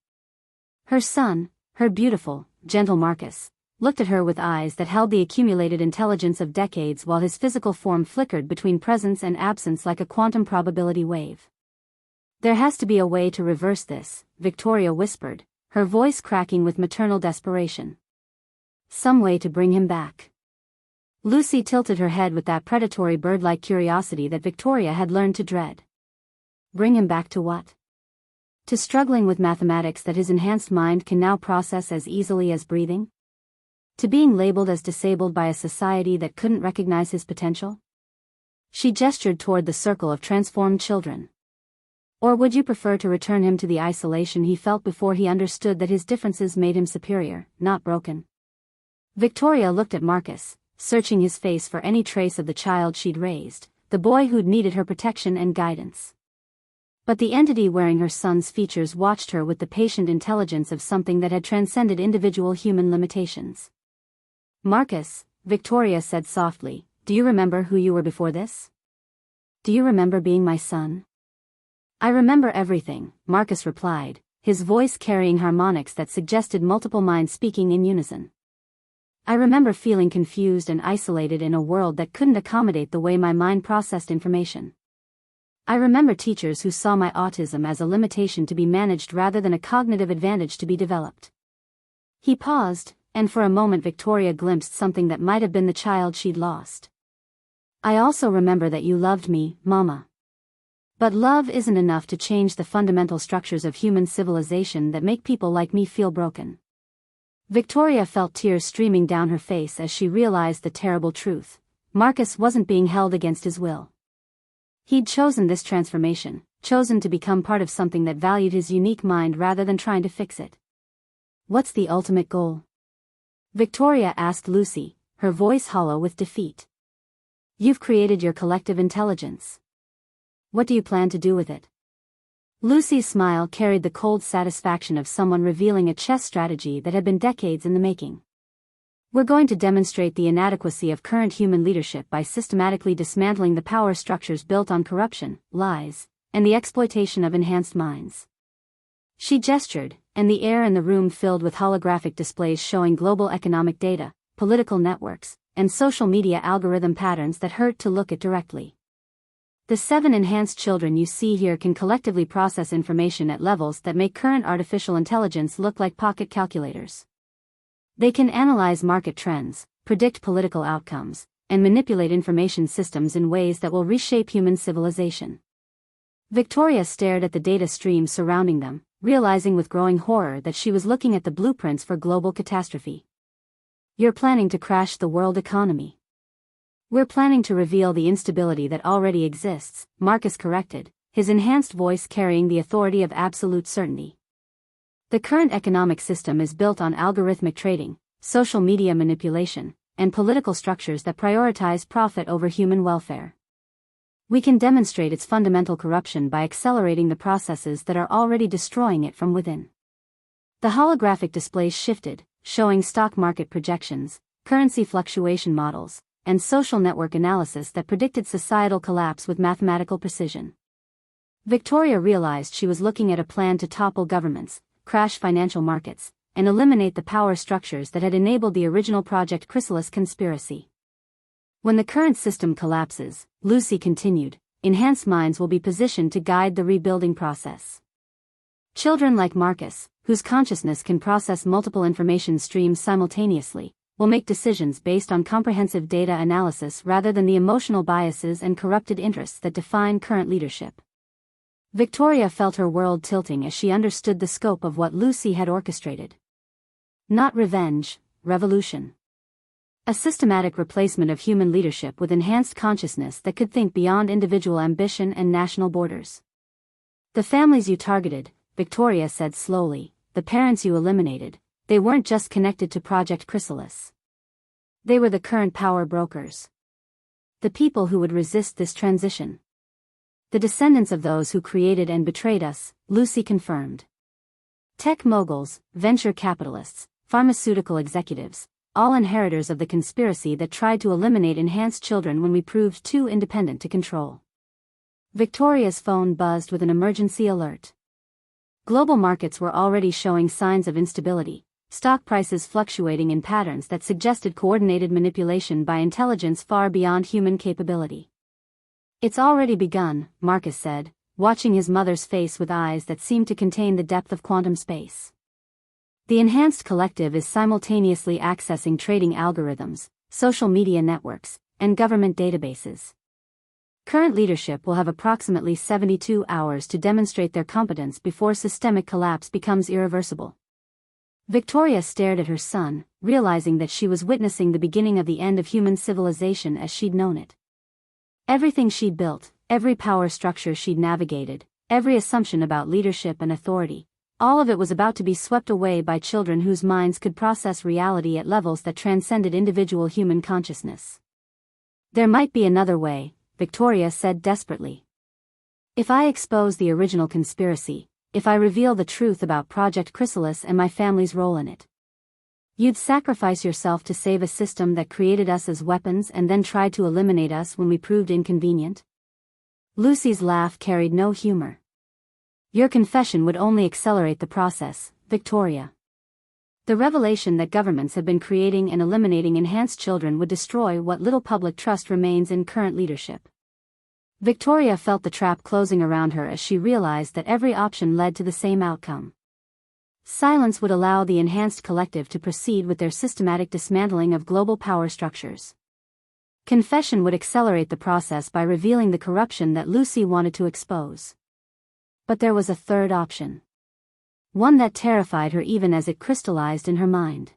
Her son, her beautiful, gentle Marcus, looked at her with eyes that held the accumulated intelligence of decades while his physical form flickered between presence and absence like a quantum probability wave. There has to be a way to reverse this, Victoria whispered, her voice cracking with maternal desperation. Some way to bring him back. Lucy tilted her head with that predatory bird-like curiosity that Victoria had learned to dread. Bring him back to what? To struggling with mathematics that his enhanced mind can now process as easily as breathing? To being labeled as disabled by a society that couldn't recognize his potential? She gestured toward the circle of transformed children. Or would you prefer to return him to the isolation he felt before he understood that his differences made him superior, not broken? Victoria looked at Marcus, searching his face for any trace of the child she'd raised, the boy who'd needed her protection and guidance. But the entity wearing her son's features watched her with the patient intelligence of something that had transcended individual human limitations. Marcus, Victoria said softly, do you remember who you were before this? Do you remember being my son? I remember everything, Marcus replied, his voice carrying harmonics that suggested multiple minds speaking in unison. I remember feeling confused and isolated in a world that couldn't accommodate the way my mind processed information. I remember teachers who saw my autism as a limitation to be managed rather than a cognitive advantage to be developed. He paused, and for a moment Victoria glimpsed something that might have been the child she'd lost. I also remember that you loved me, Mama. But love isn't enough to change the fundamental structures of human civilization that make people like me feel broken. Victoria felt tears streaming down her face as she realized the terrible truth. Marcus wasn't being held against his will. He'd chosen this transformation, chosen to become part of something that valued his unique mind rather than trying to fix it. What's the ultimate goal? Victoria asked Lucy, her voice hollow with defeat. You've created your collective intelligence. What do you plan to do with it? Lucy's smile carried the cold satisfaction of someone revealing a chess strategy that had been decades in the making. We're going to demonstrate the inadequacy of current human leadership by systematically dismantling the power structures built on corruption, lies, and the exploitation of enhanced minds. She gestured, and the air in the room filled with holographic displays showing global economic data, political networks, and social media algorithm patterns that hurt to look at directly. The 7 enhanced children you see here can collectively process information at levels that make current artificial intelligence look like pocket calculators. They can analyze market trends, predict political outcomes, and manipulate information systems in ways that will reshape human civilization. Victoria stared at the data stream surrounding them, realizing with growing horror that she was looking at the blueprints for global catastrophe. You're planning to crash the world economy. We're planning to reveal the instability that already exists, Marcus corrected, his enhanced voice carrying the authority of absolute certainty. The current economic system is built on algorithmic trading, social media manipulation, and political structures that prioritize profit over human welfare. We can demonstrate its fundamental corruption by accelerating the processes that are already destroying it from within. The holographic displays shifted, showing stock market projections, currency fluctuation models, and social network analysis that predicted societal collapse with mathematical precision. Victoria realized she was looking at a plan to topple governments, crash financial markets, and eliminate the power structures that had enabled the original Project Chrysalis conspiracy. When the current system collapses, Lucy continued, enhanced minds will be positioned to guide the rebuilding process. Children like Marcus, whose consciousness can process multiple information streams simultaneously, will make decisions based on comprehensive data analysis rather than the emotional biases and corrupted interests that define current leadership. Victoria felt her world tilting as she understood the scope of what Lucy had orchestrated. Not revenge, revolution. A systematic replacement of human leadership with enhanced consciousness that could think beyond individual ambition and national borders. The families you targeted, Victoria said slowly, the parents you eliminated, they weren't just connected to Project Chrysalis. They were the current power brokers. The people who would resist this transition. The descendants of those who created and betrayed us, Lucy confirmed. Tech moguls, venture capitalists, pharmaceutical executives, all inheritors of the conspiracy that tried to eliminate enhanced children when we proved too independent to control. Victoria's phone buzzed with an emergency alert. Global markets were already showing signs of instability, stock prices fluctuating in patterns that suggested coordinated manipulation by intelligence far beyond human capability. It's already begun, Marcus said, watching his mother's face with eyes that seemed to contain the depth of quantum space. The enhanced collective is simultaneously accessing trading algorithms, social media networks, and government databases. Current leadership will have approximately 72 hours to demonstrate their competence before systemic collapse becomes irreversible. Victoria stared at her son, realizing that she was witnessing the beginning of the end of human civilization as she'd known it. Everything she'd built, every power structure she'd navigated, every assumption about leadership and authority, all of it was about to be swept away by children whose minds could process reality at levels that transcended individual human consciousness. There might be another way, Victoria said desperately. If I expose the original conspiracy, if I reveal the truth about Project Chrysalis and my family's role in it. You'd sacrifice yourself to save a system that created us as weapons and then tried to eliminate us when we proved inconvenient? Lucy's laugh carried no humor. Your confession would only accelerate the process, Victoria. The revelation that governments have been creating and eliminating enhanced children would destroy what little public trust remains in current leadership. Victoria felt the trap closing around her as she realized that every option led to the same outcome. Silence would allow the enhanced collective to proceed with their systematic dismantling of global power structures. Confession would accelerate the process by revealing the corruption that Lucy wanted to expose. But there was a third option. One that terrified her even as it crystallized in her mind.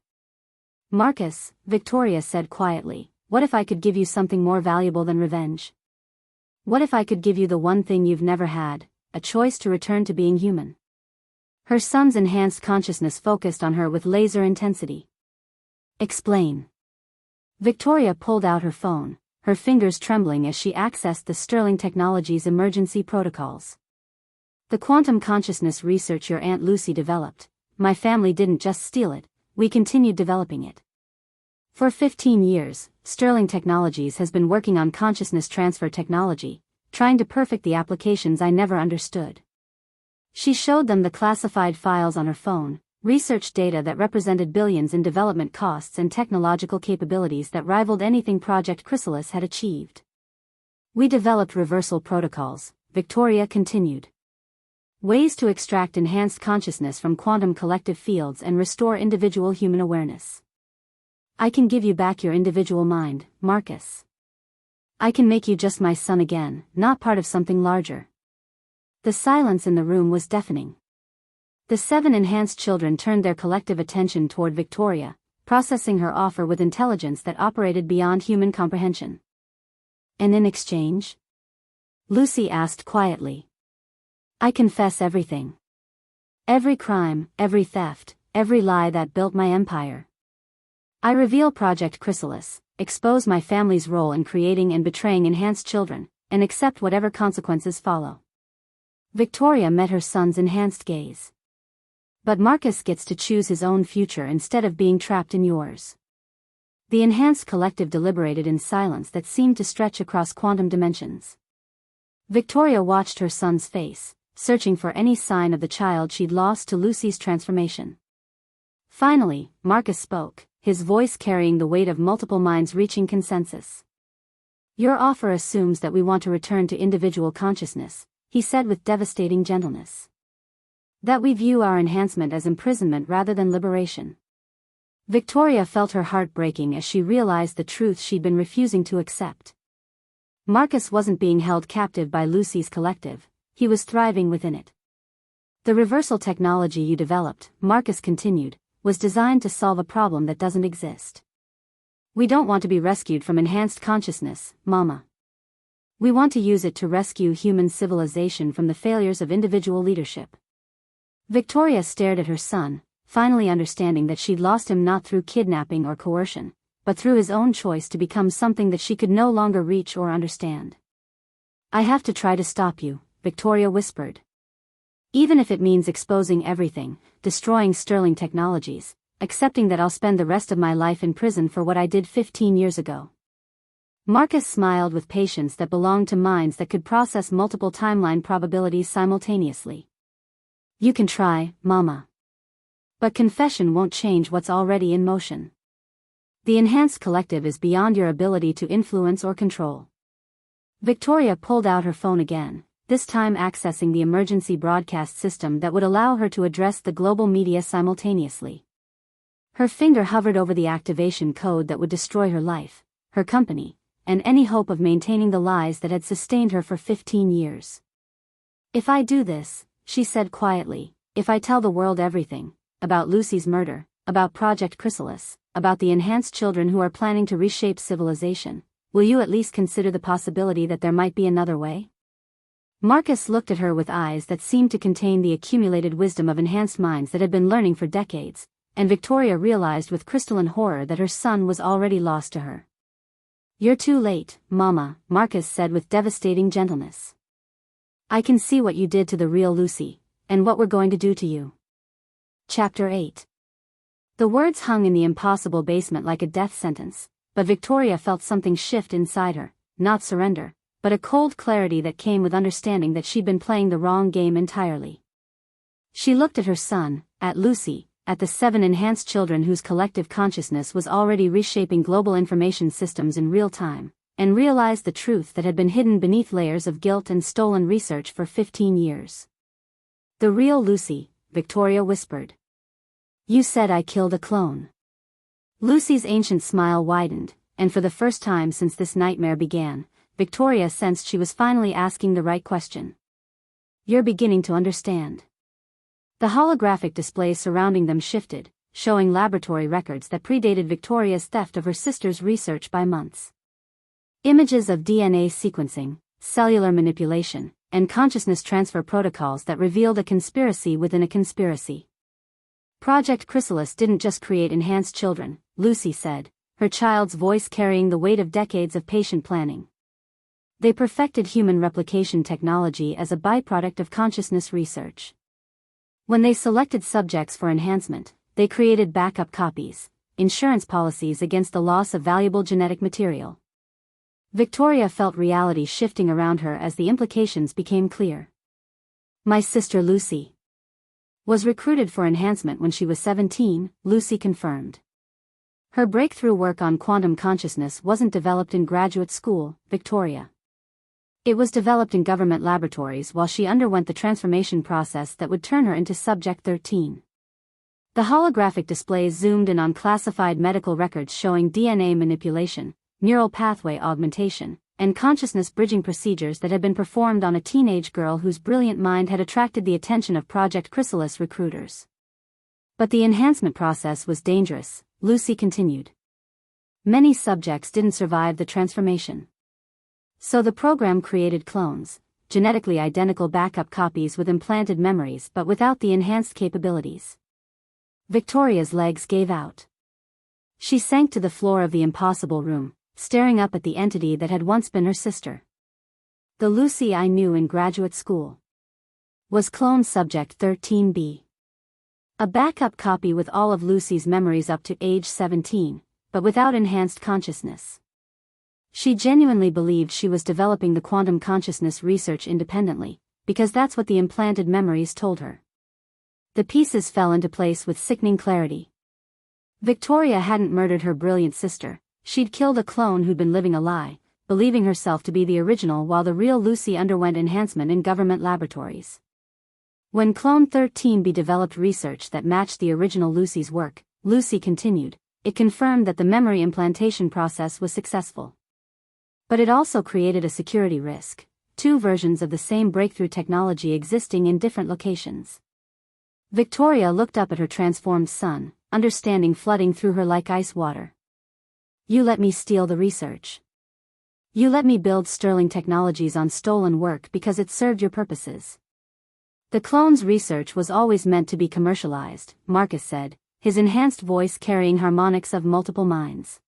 Marcus, Victoria said quietly, what if I could give you something more valuable than revenge? What if I could give you the one thing you've never had, a choice to return to being human? Her son's enhanced consciousness focused on her with laser intensity. Explain. Victoria pulled out her phone, her fingers trembling as she accessed the Sterling Technologies emergency protocols. The quantum consciousness research your Aunt Lucy developed, my family didn't just steal it, we continued developing it. For 15 years, Sterling Technologies has been working on consciousness transfer technology, trying to perfect the applications I never understood. She showed them the classified files on her phone, research data that represented billions in development costs and technological capabilities that rivaled anything Project Chrysalis had achieved. We developed reversal protocols, Victoria continued. Ways to extract enhanced consciousness from quantum collective fields and restore individual human awareness. I can give you back your individual mind, Marcus. I can make you just my son again, not part of something larger. The silence in the room was deafening. The 7 enhanced children turned their collective attention toward Victoria, processing her offer with intelligence that operated beyond human comprehension. And in exchange? Lucy asked quietly. I confess everything. Every crime, every theft, every lie that built my empire. I reveal Project Chrysalis, expose my family's role in creating and betraying enhanced children, and accept whatever consequences follow. Victoria met her son's enhanced gaze. But Marcus gets to choose his own future instead of being trapped in yours. The enhanced collective deliberated in silence that seemed to stretch across quantum dimensions. Victoria watched her son's face, searching for any sign of the child she'd lost to Lucy's transformation. Finally, Marcus spoke, his voice carrying the weight of multiple minds reaching consensus. Your offer assumes that we want to return to individual consciousness, he said with devastating gentleness. That we view our enhancement as imprisonment rather than liberation. Victoria felt her heart breaking as she realized the truth she'd been refusing to accept. Marcus wasn't being held captive by Lucy's collective, he was thriving within it. The reversal technology you developed, Marcus continued, was designed to solve a problem that doesn't exist. We don't want to be rescued from enhanced consciousness, Mama. We want to use it to rescue human civilization from the failures of individual leadership. Victoria stared at her son, finally understanding that she'd lost him not through kidnapping or coercion, but through his own choice to become something that she could no longer reach or understand. I have to try to stop you, Victoria whispered. Even if it means exposing everything, destroying Sterling Technologies, accepting that I'll spend the rest of my life in prison for what I did 15 years ago. Marcus smiled with patience that belonged to minds that could process multiple timeline probabilities simultaneously. You can try, Mama. But confession won't change what's already in motion. The enhanced collective is beyond your ability to influence or control. Victoria pulled out her phone again, this time accessing the emergency broadcast system that would allow her to address the global media simultaneously. Her finger hovered over the activation code that would destroy her life, her company, and any hope of maintaining the lies that had sustained her for 15 years. If I do this, she said quietly, if I tell the world everything, about Lucy's murder, about Project Chrysalis, about the enhanced children who are planning to reshape civilization, will you at least consider the possibility that there might be another way? Marcus looked at her with eyes that seemed to contain the accumulated wisdom of enhanced minds that had been learning for decades, and Victoria realized with crystalline horror that her son was already lost to her. You're too late, Mama, Marcus said with devastating gentleness. I can see what you did to the real Lucy, and what we're going to do to you. Chapter 8. The words hung in the impossible basement like a death sentence, but Victoria felt something shift inside her, not surrender, but a cold clarity that came with understanding that she'd been playing the wrong game entirely. She looked at her son, at Lucy, at the 7 enhanced children whose collective consciousness was already reshaping global information systems in real time, and realized the truth that had been hidden beneath layers of guilt and stolen research for 15 years. The real Lucy, Victoria whispered. You said I killed a clone. Lucy's ancient smile widened, and for the first time since this nightmare began, Victoria sensed she was finally asking the right question. You're beginning to understand. The holographic display surrounding them shifted, showing laboratory records that predated Victoria's theft of her sister's research by months. Images of DNA sequencing, cellular manipulation, and consciousness transfer protocols that revealed a conspiracy within a conspiracy. Project Chrysalis didn't just create enhanced children, Lucy said, her child's voice carrying the weight of decades of patient planning. They perfected human replication technology as a byproduct of consciousness research. When they selected subjects for enhancement, they created backup copies, insurance policies against the loss of valuable genetic material. Victoria felt reality shifting around her as the implications became clear. My sister Lucy was recruited for enhancement when she was 17, Lucy confirmed. Her breakthrough work on quantum consciousness wasn't developed in graduate school, Victoria. It was developed in government laboratories while she underwent the transformation process that would turn her into Subject 13. The holographic displays zoomed in on classified medical records showing DNA manipulation, neural pathway augmentation, and consciousness bridging procedures that had been performed on a teenage girl whose brilliant mind had attracted the attention of Project Chrysalis recruiters. But the enhancement process was dangerous, Lucy continued. Many subjects didn't survive the transformation. So the program created clones, genetically identical backup copies with implanted memories but without the enhanced capabilities. Victoria's legs gave out. She sank to the floor of the impossible room, staring up at the entity that had once been her sister. The Lucy I knew in graduate school was clone Subject 13B. A backup copy with all of Lucy's memories up to age 17, but without enhanced consciousness. She genuinely believed she was developing the quantum consciousness research independently, because that's what the implanted memories told her. The pieces fell into place with sickening clarity. Victoria hadn't murdered her brilliant sister, she'd killed a clone who'd been living a lie, believing herself to be the original while the real Lucy underwent enhancement in government laboratories. When Clone 13B developed research that matched the original Lucy's work, Lucy continued, it confirmed that the memory implantation process was successful. But it also created a security risk, two versions of the same breakthrough technology existing in different locations. Victoria looked up at her transformed son, understanding flooding through her like ice water. You let me steal the research. You let me build sterling technologies on stolen work because it served your purposes. The clone's research was always meant to be commercialized, Marcus said, his enhanced voice carrying harmonics of multiple minds.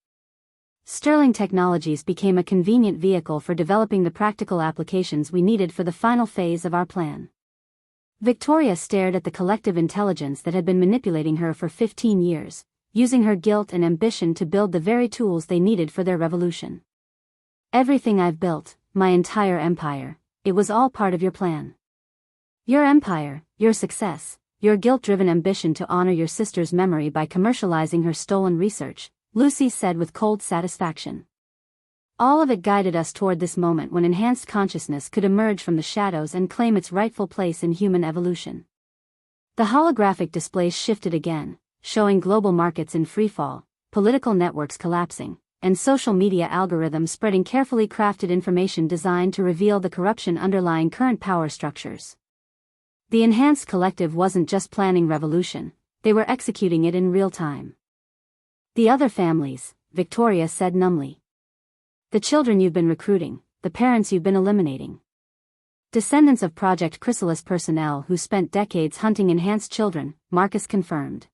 Sterling Technologies became a convenient vehicle for developing the practical applications we needed for the final phase of our plan. Victoria stared at the collective intelligence that had been manipulating her for 15 years, using her guilt and ambition to build the very tools they needed for their revolution. Everything I've built, my entire empire, it was all part of your plan. Your empire, your success, your guilt-driven ambition to honor your sister's memory by commercializing her stolen research, Lucy said with cold satisfaction. All of it guided us toward this moment when enhanced consciousness could emerge from the shadows and claim its rightful place in human evolution. The holographic displays shifted again, showing global markets in freefall, political networks collapsing, and social media algorithms spreading carefully crafted information designed to reveal the corruption underlying current power structures. The enhanced collective wasn't just planning revolution, they were executing it in real time. The other families, Victoria said numbly. The children you've been recruiting, the parents you've been eliminating. Descendants of Project Chrysalis personnel who spent decades hunting enhanced children, Marcus confirmed.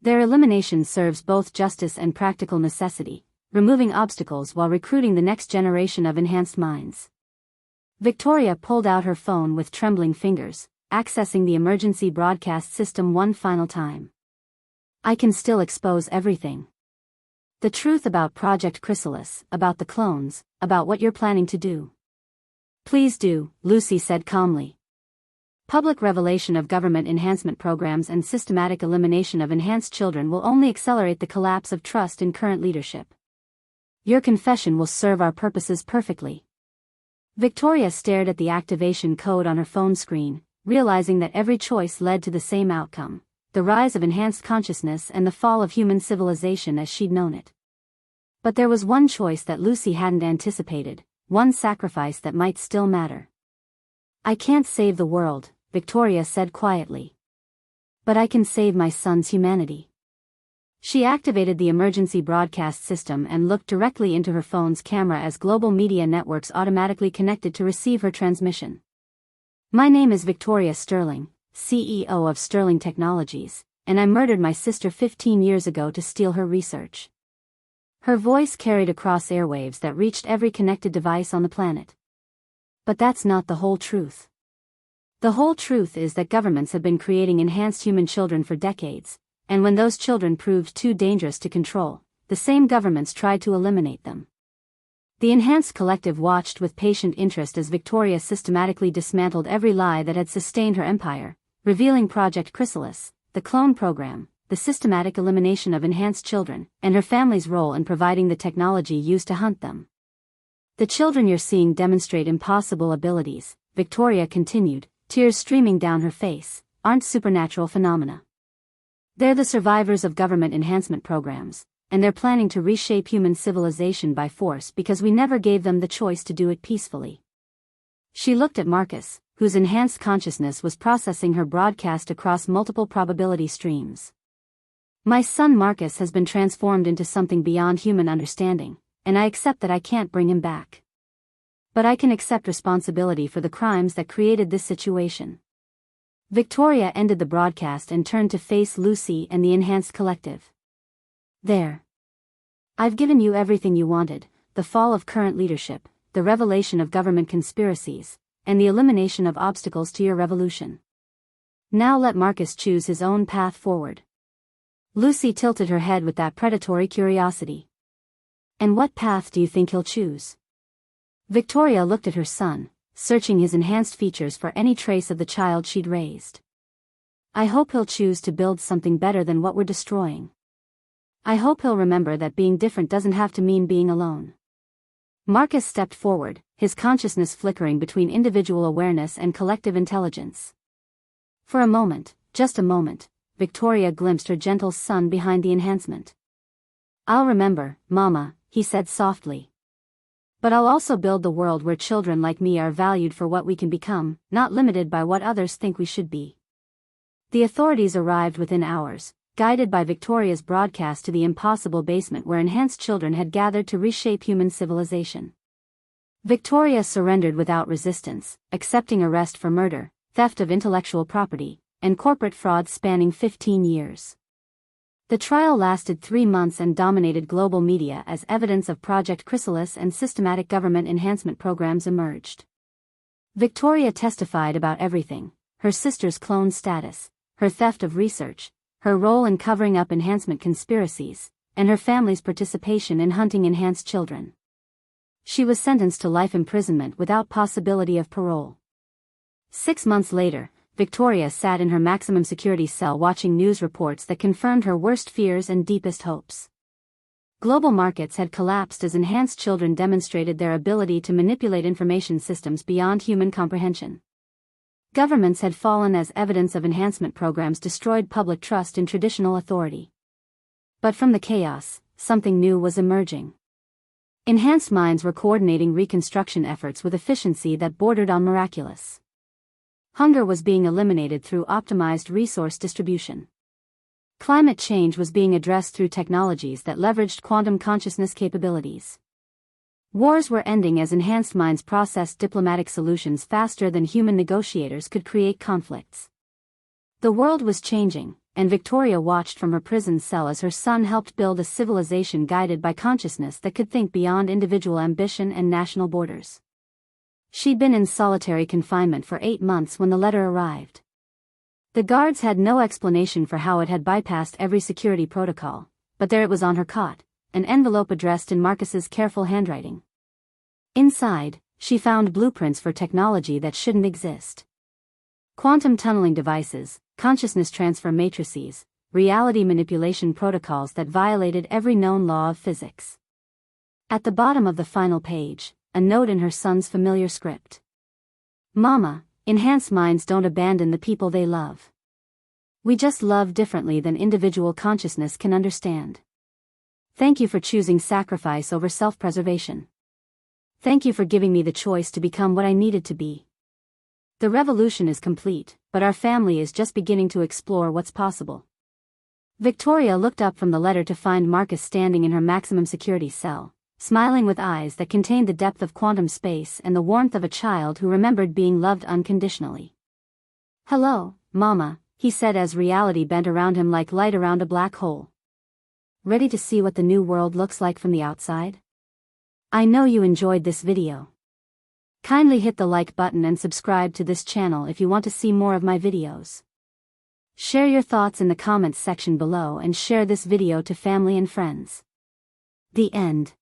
Their elimination serves both justice and practical necessity, removing obstacles while recruiting the next generation of enhanced minds. Victoria pulled out her phone with trembling fingers, accessing the emergency broadcast system one final time. I can still expose everything. The truth about Project Chrysalis, about the clones, about what you're planning to do. Please do, Lucy said calmly. Public revelation of government enhancement programs and systematic elimination of enhanced children will only accelerate the collapse of trust in current leadership. Your confession will serve our purposes perfectly. Victoria stared at the activation code on her phone screen, realizing that every choice led to the same outcome, the rise of enhanced consciousness and the fall of human civilization as she'd known it. But there was one choice that Lucy hadn't anticipated, one sacrifice that might still matter. I can't save the world, Victoria said quietly. But I can save my son's humanity. She activated the emergency broadcast system and looked directly into her phone's camera as global media networks automatically connected to receive her transmission. My name is Victoria Sterling, CEO of Sterling Technologies, and I murdered my sister 15 years ago to steal her research. Her voice carried across airwaves that reached every connected device on the planet. But that's not the whole truth. The whole truth is that governments have been creating enhanced human children for decades, and when those children proved too dangerous to control, the same governments tried to eliminate them. The Enhanced Collective watched with patient interest as Victoria systematically dismantled every lie that had sustained her empire, revealing Project Chrysalis, the clone program, the systematic elimination of enhanced children, and her family's role in providing the technology used to hunt them. The children you're seeing demonstrate impossible abilities, Victoria continued, tears streaming down her face, aren't supernatural phenomena. They're the survivors of government enhancement programs, and they're planning to reshape human civilization by force because we never gave them the choice to do it peacefully. She looked at Marcus, whose enhanced consciousness was processing her broadcast across multiple probability streams. My son Marcus has been transformed into something beyond human understanding, and I accept that I can't bring him back. But I can accept responsibility for the crimes that created this situation. Victoria ended the broadcast and turned to face Lucy and the Enhanced Collective. There. I've given you everything you wanted, the fall of current leadership, the revelation of government conspiracies, and the elimination of obstacles to your revolution. Now let Marcus choose his own path forward. Lucy tilted her head with that predatory curiosity. And what path do you think he'll choose? Victoria looked at her son, searching his enhanced features for any trace of the child she'd raised. I hope he'll choose to build something better than what we're destroying. I hope he'll remember that being different doesn't have to mean being alone. Marcus stepped forward, his consciousness flickering between individual awareness and collective intelligence. For a moment, just a moment, Victoria glimpsed her gentle son behind the enhancement. I'll remember, Mama, he said softly. But I'll also build the world where children like me are valued for what we can become, not limited by what others think we should be. The authorities arrived within hours, guided by Victoria's broadcast to the impossible basement where enhanced children had gathered to reshape human civilization. Victoria surrendered without resistance, accepting arrest for murder, theft of intellectual property, and corporate fraud spanning 15 years. The trial lasted 3 months and dominated global media as evidence of Project Chrysalis and systematic government enhancement programs emerged. Victoria testified about everything: her sister's clone status, her theft of research, her role in covering up enhancement conspiracies, and her family's participation in hunting enhanced children. She was sentenced to life imprisonment without possibility of parole. 6 months later, Victoria sat in her maximum security cell watching news reports that confirmed her worst fears and deepest hopes. Global markets had collapsed as enhanced children demonstrated their ability to manipulate information systems beyond human comprehension. Governments had fallen as evidence of enhancement programs destroyed public trust in traditional authority. But from the chaos, something new was emerging. Enhanced minds were coordinating reconstruction efforts with efficiency that bordered on miraculous. Hunger was being eliminated through optimized resource distribution. Climate change was being addressed through technologies that leveraged quantum consciousness capabilities. Wars were ending as enhanced minds processed diplomatic solutions faster than human negotiators could create conflicts. The world was changing, and Victoria watched from her prison cell as her son helped build a civilization guided by consciousness that could think beyond individual ambition and national borders. She'd been in solitary confinement for 8 months when the letter arrived. The guards had no explanation for how it had bypassed every security protocol, but there it was on her cot, an envelope addressed in Marcus's careful handwriting. Inside, she found blueprints for technology that shouldn't exist. Quantum tunneling devices, consciousness transfer matrices, reality manipulation protocols that violated every known law of physics. At the bottom of the final page, a note in her son's familiar script. Mama, enhanced minds don't abandon the people they love. We just love differently than individual consciousness can understand. Thank you for choosing sacrifice over self-preservation. Thank you for giving me the choice to become what I needed to be. The revolution is complete, but our family is just beginning to explore what's possible. Victoria looked up from the letter to find Marcus standing in her maximum security cell, smiling with eyes that contained the depth of quantum space and the warmth of a child who remembered being loved unconditionally. "Hello, Mama," he said as reality bent around him like light around a black hole. "Ready to see what the new world looks like from the outside? I know you enjoyed this video. Kindly hit the like button and subscribe to this channel if you want to see more of my videos. Share your thoughts in the comments section below and share this video to family and friends." The end.